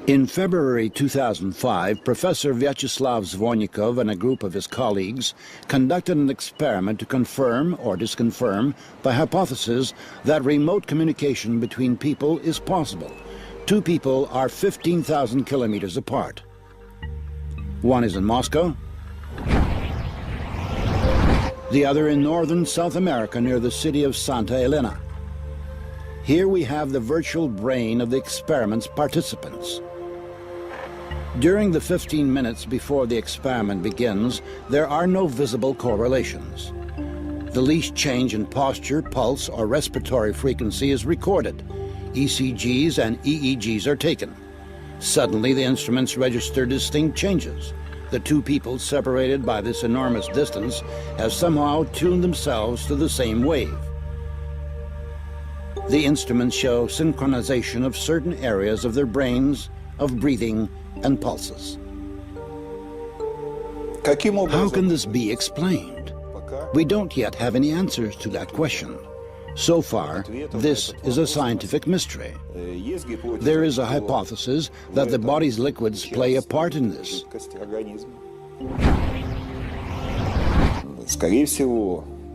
In February 2005, Professor Vyacheslav Zvornikov and a group of his colleagues conducted an experiment to confirm or disconfirm the hypothesis that remote communication between people is possible. Two people are 15,000 kilometers apart. One is in Moscow, the other in northern South America near the city of Santa Elena. Here we have the virtual brain of the experiment's participants. During the 15 minutes before the experiment begins, there are no visible correlations. The least change in posture, pulse, or respiratory frequency is recorded. ECGs and EEGs are taken. Suddenly, the instruments register distinct changes. The two people separated by this enormous distance have somehow tuned themselves to the same wave. The instruments show synchronization of certain areas of their brains, of breathing, and pulses. How can this be explained? We don't yet have any answers to that question. So far, this is a scientific mystery. There is a hypothesis that the body's liquids play a part in this.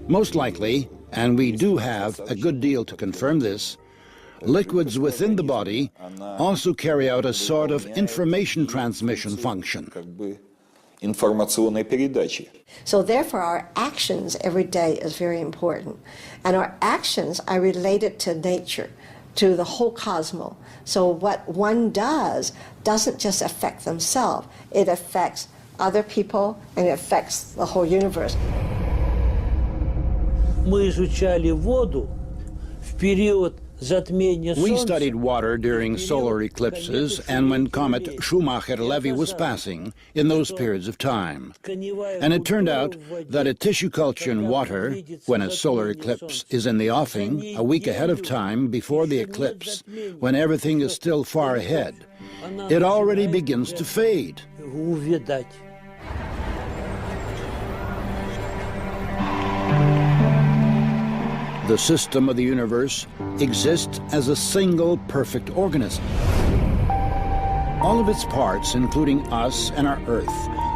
Most likely, and we do have a good deal to confirm this, liquids within the body also carry out a sort of information transmission function. So therefore our actions every day is very important. And our actions are related to nature, to the whole cosmos. So what one does doesn't just affect themselves, it affects other people and it affects the whole universe. Мы изучали воду в период затмения We Солнца. studied water during solar eclipses and when comet Schumacher-Levy was passing in those periods of time. And it turned out that a tissue culture in water, when a solar eclipse is in the offing, a week ahead of time before the eclipse, when everything is still far ahead, it already begins to fade. Увядать. The system of the universe exists as a single perfect organism. All of its parts, including us and our Earth,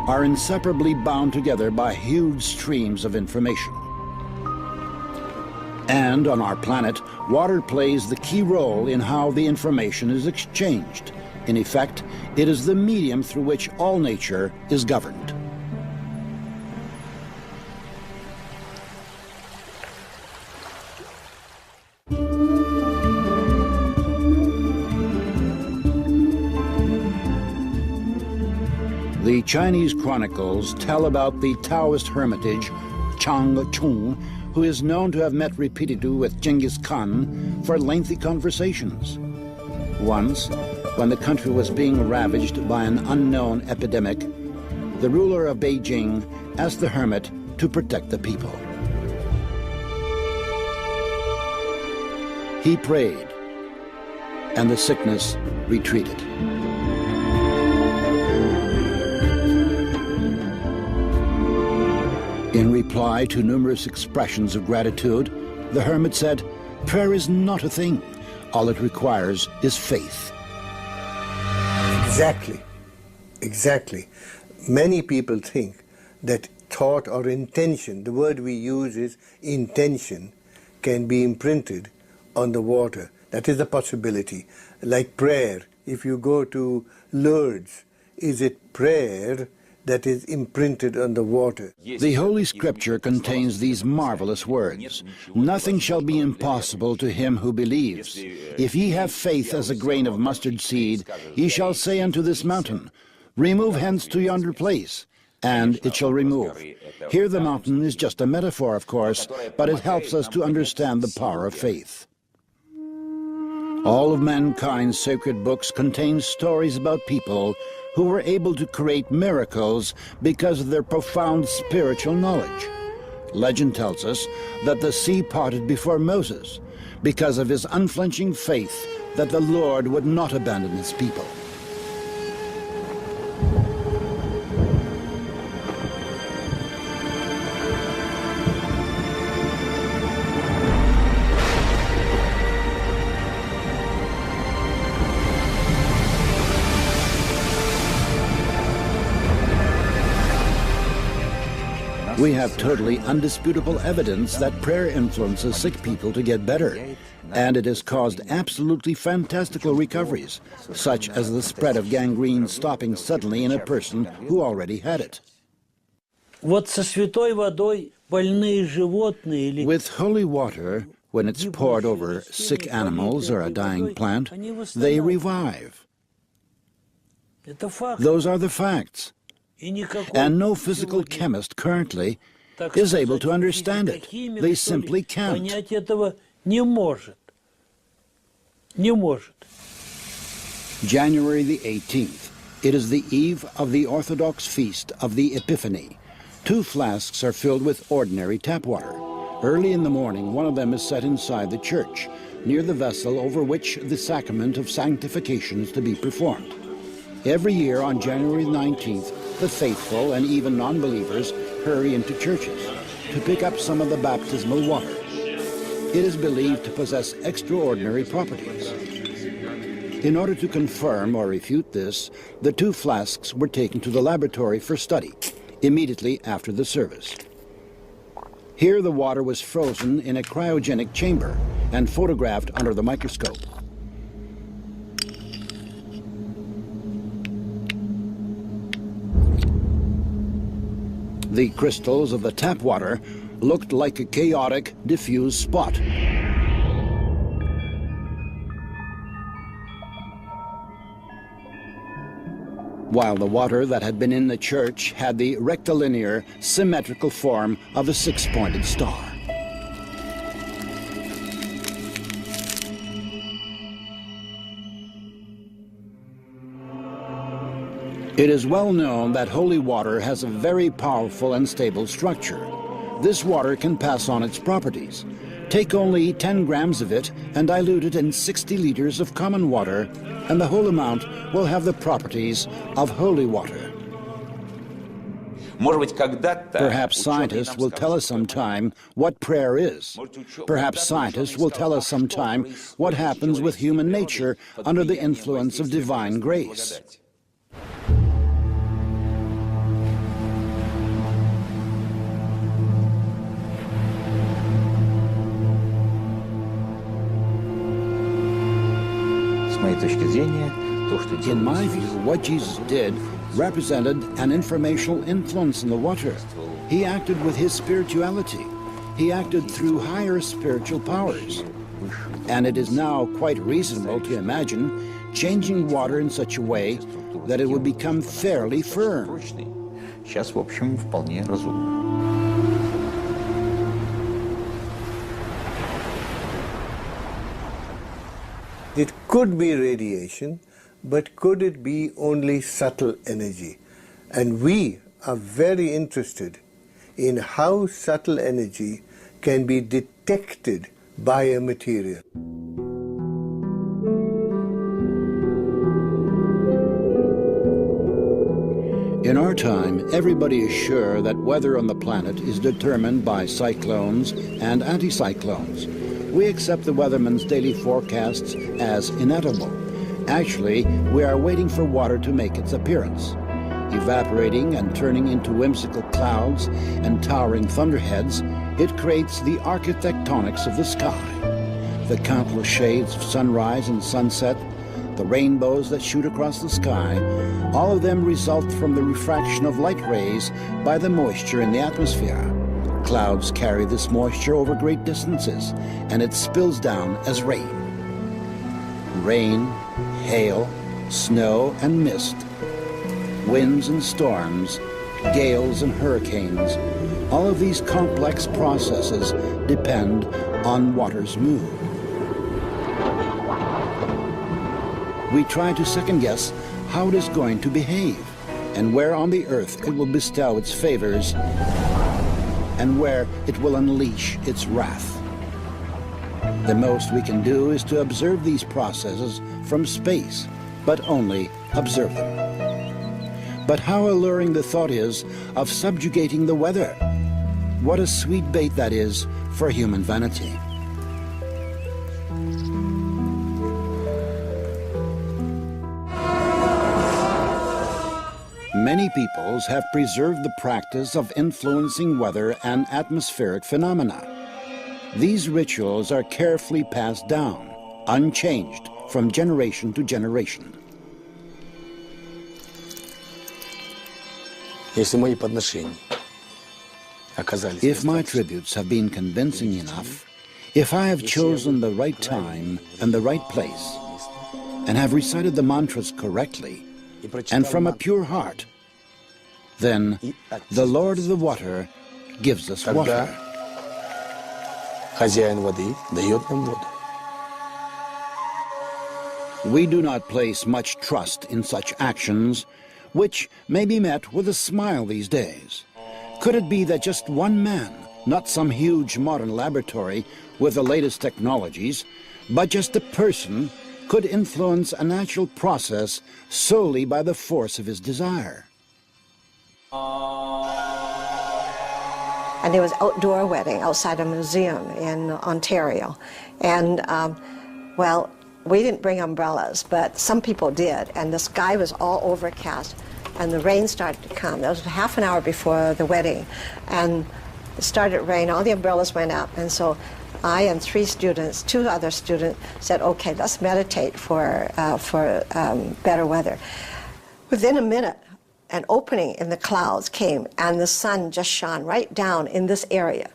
are inseparably bound together by huge streams of information. And on our planet, water plays the key role in how the information is exchanged. In effect, it is the medium through which all nature is governed. The Chinese chronicles tell about the Taoist hermitage Changchun, who is known to have met repeatedly with Genghis Khan for lengthy conversations. Once, when the country was being ravaged by an unknown epidemic, the ruler of Beijing asked the hermit to protect the people. He prayed, and the sickness retreated. In reply to numerous expressions of gratitude, the hermit said, "Prayer is not a thing. All it requires is faith." Exactly. Exactly. Many people think that thought or intention, the word we use is intention, can be imprinted on the water. That is a possibility. Like prayer, if you go to Lourdes, is it prayer that is imprinted on the water? The Holy Scripture contains these marvelous words: "Nothing shall be impossible to him who believes. If ye have faith as a grain of mustard seed, ye shall say unto this mountain, Remove hence to yonder place, and it shall remove." Here the mountain is just a metaphor, of course, but it helps us to understand the power of faith. All of mankind's sacred books contain stories about people who were able to create miracles because of their profound spiritual knowledge. Legend tells us that the sea parted before Moses because of his unflinching faith that the Lord would not abandon his people. We have totally undisputable evidence that prayer influences sick people to get better, and it has caused absolutely fantastical recoveries, such as the spread of gangrene stopping suddenly in a person who already had it. Вот со святой водой больные животные или... With holy water, when it's poured over sick animals or a dying plant, they revive. Это факт. Those are the facts. And no physical chemist currently is able to understand it. They simply can't. Понять этого не может. Не может. January the 18th. It is the eve of the Orthodox feast of the Epiphany. 2 flasks are filled with ordinary tap water. Early in the morning, one of them is set inside the church, near the vessel over which the sacrament of sanctification is to be performed. Every year on January 19th, the faithful and even non-believers hurry into churches to pick up some of the baptismal water. It is believed to possess extraordinary properties. In order to confirm or refute this, the 2 flasks were taken to the laboratory for study immediately after the service. Here the water was frozen in a cryogenic chamber and photographed under the microscope. The crystals of the tap water looked like a chaotic, diffuse spot. While the water that had been in the church had the rectilinear, symmetrical form of a 6-pointed star. It is well known that holy water has a very powerful and stable structure. This water can pass on its properties. Take only 10 grams of it and dilute it in 60 liters of common water, and the whole amount will have the properties of holy water. Perhaps scientists will tell us sometime what prayer is. Perhaps scientists will tell us sometime what happens with human nature under the influence of divine grace. С моей точки зрения, In my view, what Jesus did represented an informational influence in the water. He acted with his spirituality. He acted through higher spiritual powers. And it is now quite reasonable to imagine changing water in such a way that it would become fairly firm. Сейчас, в общем, вполне разумно. It could be radiation, but could it be only subtle energy? And we are very interested in how subtle energy can be detected by a material. In our time, everybody is sure that weather on the planet is determined by cyclones and anticyclones. We accept the weatherman's daily forecasts as inedible. Actually, we are waiting for water to make its appearance. Evaporating and turning into whimsical clouds and towering thunderheads, it creates the architectonics of the sky. The countless shades of sunrise and sunset, the rainbows that shoot across the sky, all of them result from the refraction of light rays by the moisture in the atmosphere. Clouds carry this moisture over great distances, and it spills down as rain. Rain, hail, snow and mist, winds and storms, gales and hurricanes, all of these complex processes depend on water's mood. We try to second-guess how it is going to behave, and where on the earth it will bestow its favors, and where it will unleash its wrath. The most we can do is to observe these processes from space, but only observe them. But how alluring the thought is of subjugating the weather. What a sweet bait that is for human vanity. Many peoples have preserved the practice of influencing weather and atmospheric phenomena. These rituals are carefully passed down, unchanged from generation to generation. If my tributes have been convincing enough, if I have chosen the right time and the right place, and have recited the mantras correctly, and from a pure heart, then the Lord of the water gives us water. We do not place much trust in such actions, which may be met with a smile these days. Could it be that just one man, not some huge modern laboratory with the latest technologies, but just a person, could influence a natural process solely by the force of his desire? And it was outdoor wedding outside a museum in Ontario. And, well, we didn't bring umbrellas, but some people did. And the sky was all overcast, and the rain started to come. That was half an hour before the wedding. And it started to rain, all the umbrellas went up. And so I and two other students said, okay, let's meditate for better weather. Within a minute, an opening in the clouds came, and the sun just shone right down in this area.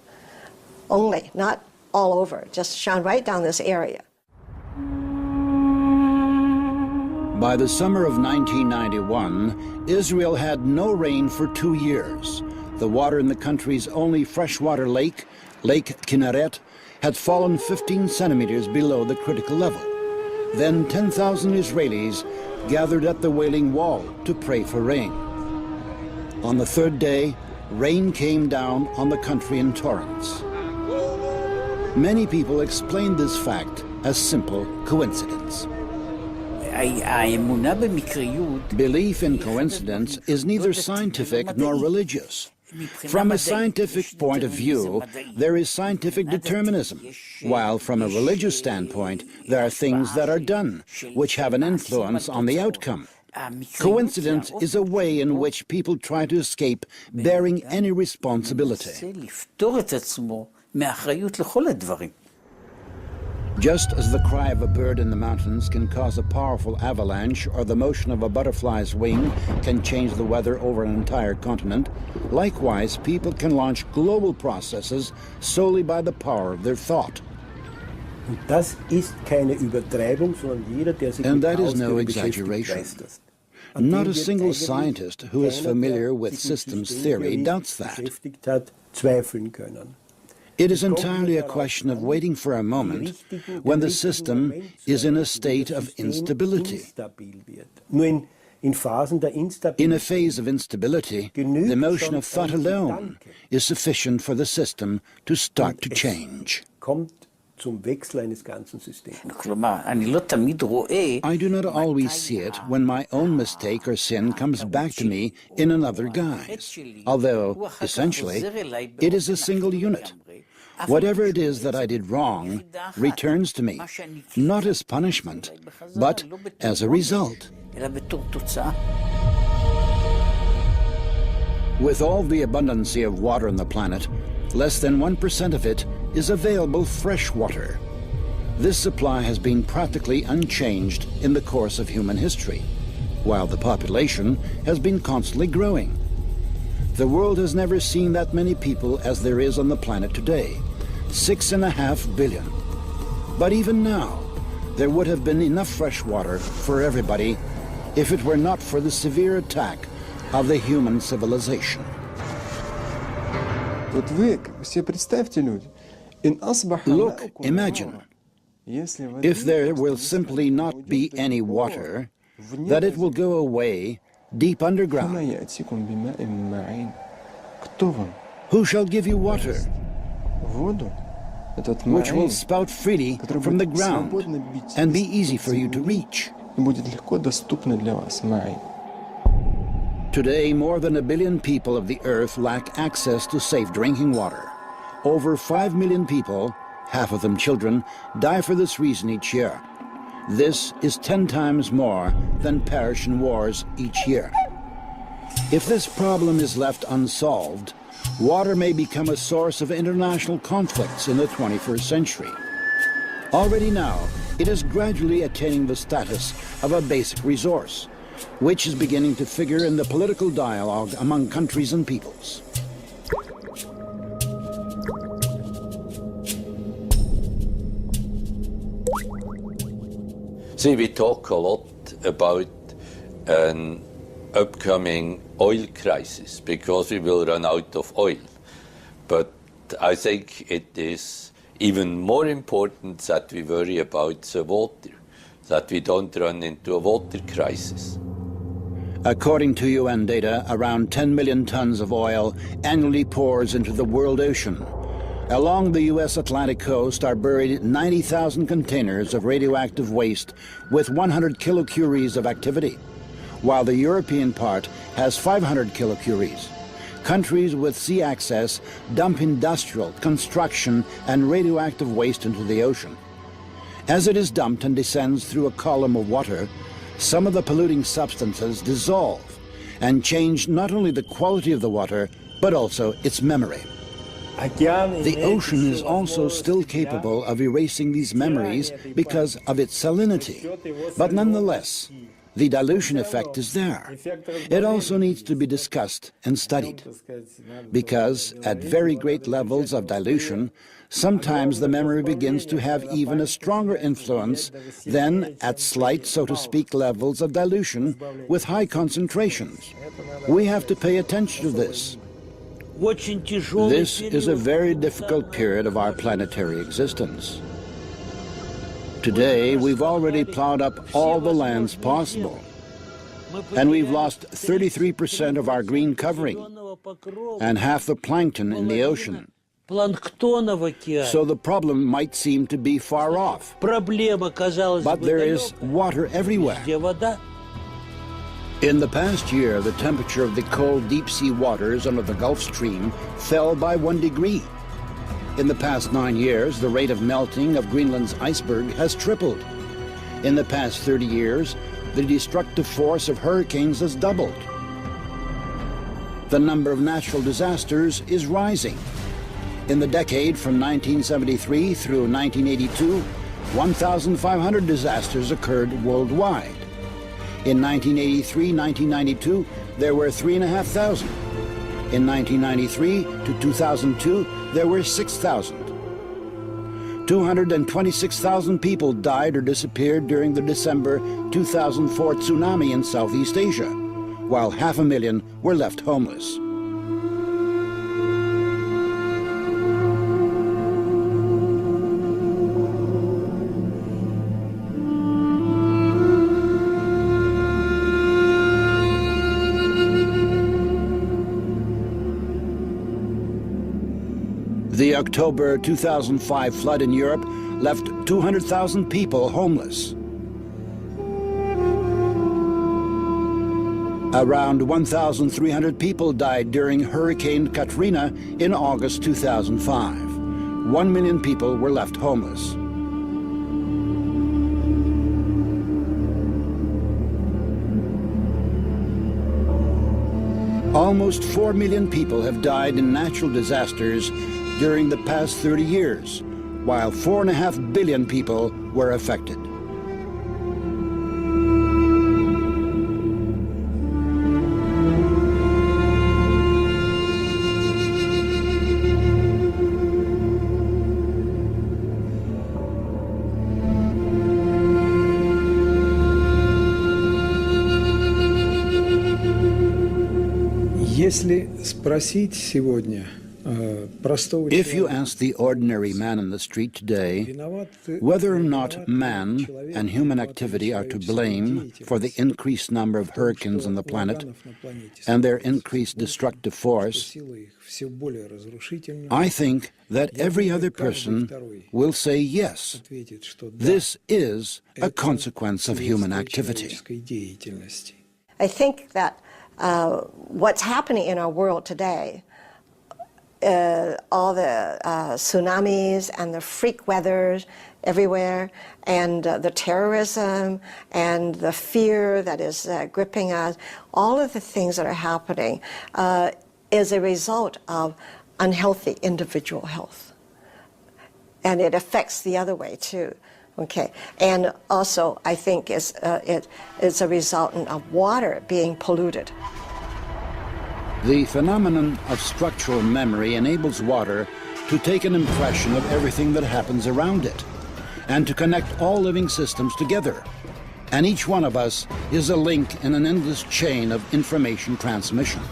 Only, not all over, just shone right down this area. By the summer of 1991, Israel had no rain for 2 years. The water in the country's only freshwater lake, Lake Kinneret, had fallen 15 centimeters below the critical level. Then 10,000 Israelis gathered at the Wailing Wall to pray for rain. On the third day, rain came down on the country in torrents. Many people explained this fact as simple coincidence. Belief in coincidence is neither scientific nor religious. From a scientific point of view, there is scientific determinism, while from a religious standpoint, there are things that are done, which have an influence on the outcome. Coincidence is a way in which people try to escape bearing any Just as the cry of a bird in the mountains can cause a powerful avalanche, or the motion of a butterfly's wing can change the weather over an entire continent, likewise, people can launch global processes solely by the power of their thought. Und das ist keine Übertreibung, sondern jeder, der sich And mit that is no Ausgabe beschäftigt, exaggeration. weiß das. Not a single scientist who is familiar with systems theory doubts that. Beschäftigt hat, zweifeln können. It is entirely a question of waiting for a moment when the system is in a state of instability. In a phase of instability, the motion of thought alone is sufficient for the system to start to change. I do not always see it when my own mistake or sin comes back to me in another guise, although, essentially, it is a single unit. Whatever it is that I did wrong returns to me, not as punishment, but as a result. With all the abundancy of water on the planet, less than 1% of it is available fresh water. This supply has been practically unchanged in the course of human history, while the population has been constantly growing. The world has never seen that many people as there is on the planet today, 6.5 billion. But even now, there would have been enough fresh water for everybody if it were not for the severe attack of the human civilization. Look, imagine, if there will simply not be any water, that it will go away deep underground. Who shall give you water, which will spout freely from the ground and be easy for you to reach? Today, more than 1 billion people of the earth lack access to safe drinking water. Over 5 million people, half of them children, die for this reason each year. This is 10 times more than perish in wars each year. If this problem is left unsolved, water may become a source of international conflicts in the 21st century. Already now, it is gradually attaining the status of a basic resource, which is beginning to figure in the political dialogue among countries and peoples. See, we talk a lot about an upcoming oil crisis because we will run out of oil. But I think it is even more important that we worry about the water, that we don't run into a water crisis. According to UN data, around 10 million tons of oil annually pours into the world ocean. Along the U.S. Atlantic coast are buried 90,000 containers of radioactive waste with 100 kilocuries of activity, while the European part has 500 kilocuries. Countries with sea access dump industrial, construction, and radioactive waste into the ocean. As it is dumped and descends through a column of water, some of the polluting substances dissolve and change not only the quality of the water, but also its memory. The ocean is also still capable of erasing these memories because of its salinity, but nonetheless, the dilution effect is there. It also needs to be discussed and studied, because at very great levels of dilution, sometimes the memory begins to have even a stronger influence than at slight, so to speak, levels of dilution with high concentrations. We have to pay attention to this. This is a very difficult period of our planetary existence. Today, we've already plowed up all the lands possible, and we've lost 33% of our green covering and half the plankton in the ocean. So the problem might seem to be far off, but there is water everywhere. In the past year, the temperature of the cold deep-sea waters under the Gulf Stream fell by 1 degree. In the past 9 years, the rate of melting of Greenland's iceberg has tripled. In the past 30 years, the destructive force of hurricanes has doubled. The number of natural disasters is rising. In the decade from 1973 through 1982, 1,500 disasters occurred worldwide. In 1983-1992, there were 3,500. In 1993 to 2002, there were 6,000. 226,000 people died or disappeared during the December 2004 tsunami in Southeast Asia, while 500,000 were left homeless. The October 2005 flood in Europe left 200,000 people homeless. Around 1,300 people died during Hurricane Katrina in August 2005. 1 million people were left homeless. Almost 4 million people have died in natural disasters during the past 30 years, while 4.5 billion people were affected. Если спросить сегодня простого человека, If you ask the ordinary man in the street today whether or not man and human activity are to blame for the increased number of hurricanes on the planet and their increased destructive force, I think that every other person will say yes. This is a consequence of human activity. I think that what's happening in our world today, all the tsunamis and the freak weathers everywhere, and the terrorism and the fear that is gripping us, all of the things that are happening is a result of unhealthy individual health. And it affects the other way too. Okay, and also I think it's a resultant of water being polluted. The phenomenon of structural memory enables water to take an impression of everything that happens around it and to connect all living systems together. And each one of us is a link in an endless chain of information transmission.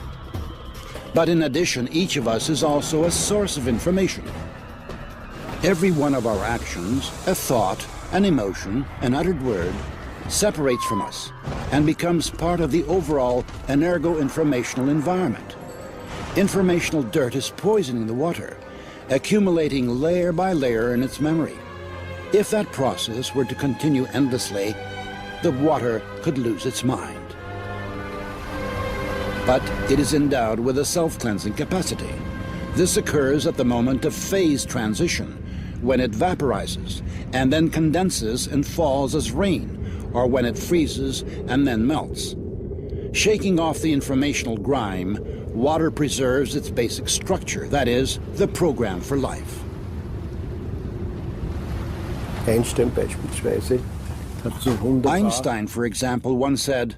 But in addition, each of us is also a source of information. Every one of our actions, a thought, an emotion, an uttered word, separates from us and becomes part of the overall energo-informational environment. Informational dirt is poisoning the water, accumulating layer by layer in its memory. If that process were to continue endlessly, the water could lose its mind. But it is endowed with a self-cleansing capacity. This occurs at the moment of phase transition, when it vaporizes and then condenses and falls as rain, or when it freezes and then melts. Shaking off the informational grime, water preserves its basic structure, that is, the program for life. Einstein beispielsweise hat so wunderbar Einstein, for example, once said,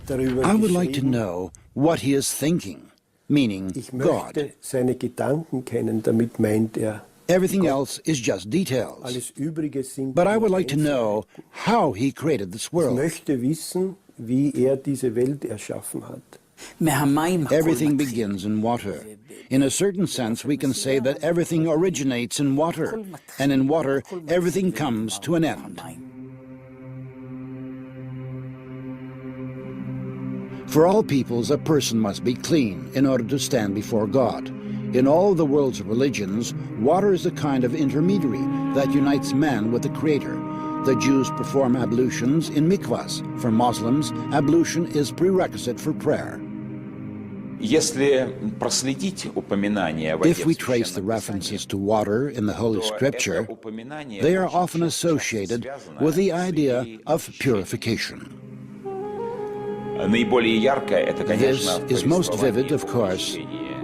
I would like to know what he is thinking, meaning Ich God. möchte seine Gedanken kennen, damit meint Everything else is just details. alles Übrige sind But I would like to know how he created this Ich world. möchte wissen, wie diese Welt erschaffen hat. Everything begins in water. In a certain sense, we can say that everything originates in water, and in water, everything comes to an end. For all peoples, a person must be clean in order to stand before God. In all the world's religions, water is a kind of intermediary that unites man with the Creator. The Jews perform ablutions in mikvahs. For Muslims, ablution is prerequisite for prayer. If we trace the references to water in the Holy Scripture, they are often associated with the idea of purification. This is most vivid, of course,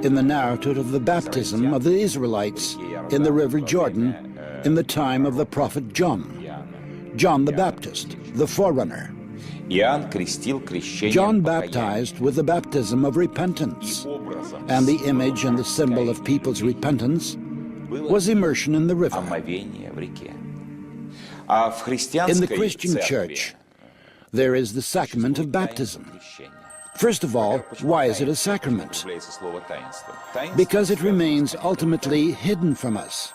in the narrative of the baptism of the Israelites in the River Jordan in the time of the prophet John. John the Baptist, the forerunner. Иоанн крестил крещением John покаяния. baptized with the baptism of repentance, and the image and the symbol of people's repentance was immersion in the river. Омовение в реке. А в In христианской the Christian церкви church, there is the sacrament of baptism. First of all, why is it a sacrament? является слово таинство. Таинство Because it remains ultimately hidden from us.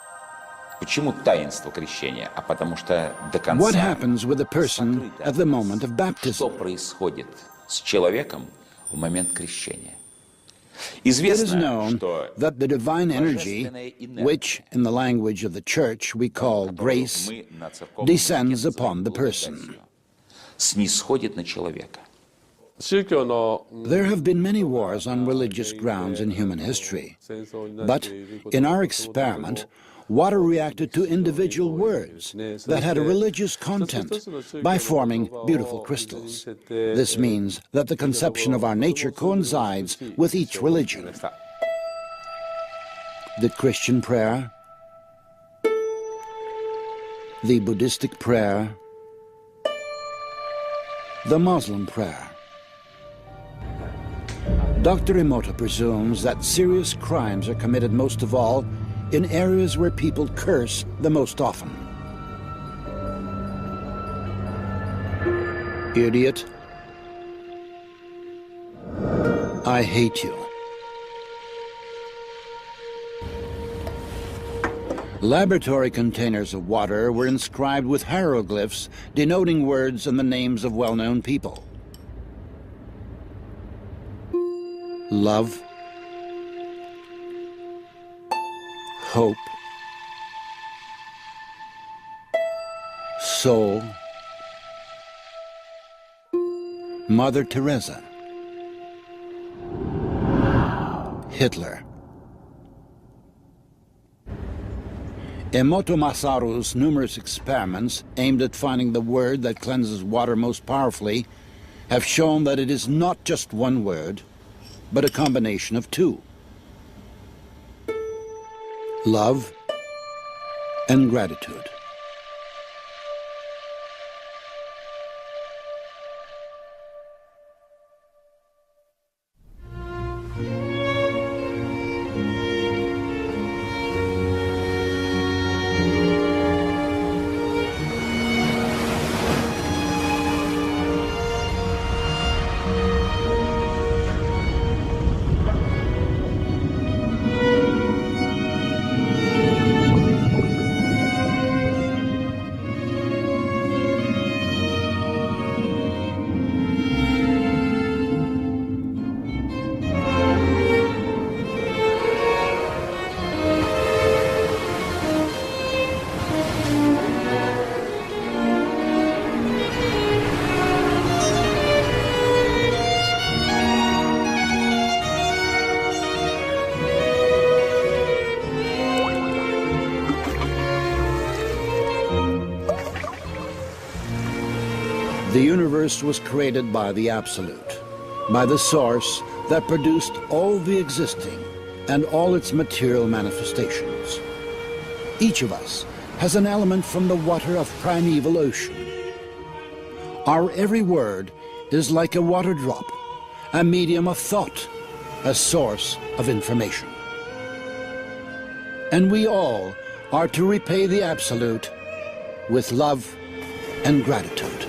Почему таинство крещения? А потому что до What конца happens with a person at the moment of что baptism? происходит с человеком в момент крещения. It is Известно, known что that the divine energy, which in the language of the church we call grace, мы на церковном descends языке upon the называем person. благодатью, снисходит на человека. 宗教の There have been many wars on religious grounds in human history, 戦争になって but いること in our experiment, water reacted to individual words that had a religious content by forming beautiful crystals. This means that the conception of our nature coincides with each religion. The Christian prayer, the Buddhistic prayer, the Muslim prayer. Dr. Emoto presumes that serious crimes are committed most of all in areas where people curse the most often. Idiot. I hate you. Laboratory containers of water were inscribed with hieroglyphs denoting words and the names of well-known people. Love, hope, soul, Mother Teresa, Hitler. Emoto Masaru's numerous experiments aimed at finding the word that cleanses water most powerfully have shown that it is not just one word, but a combination of two: love and gratitude. The universe was created by the Absolute, by the source that produced all the existing and all its material manifestations. Each of us has an element from the water of primeval ocean. Our every word is like a water drop, a medium of thought, a source of information. And we all are to repay the Absolute with love and gratitude.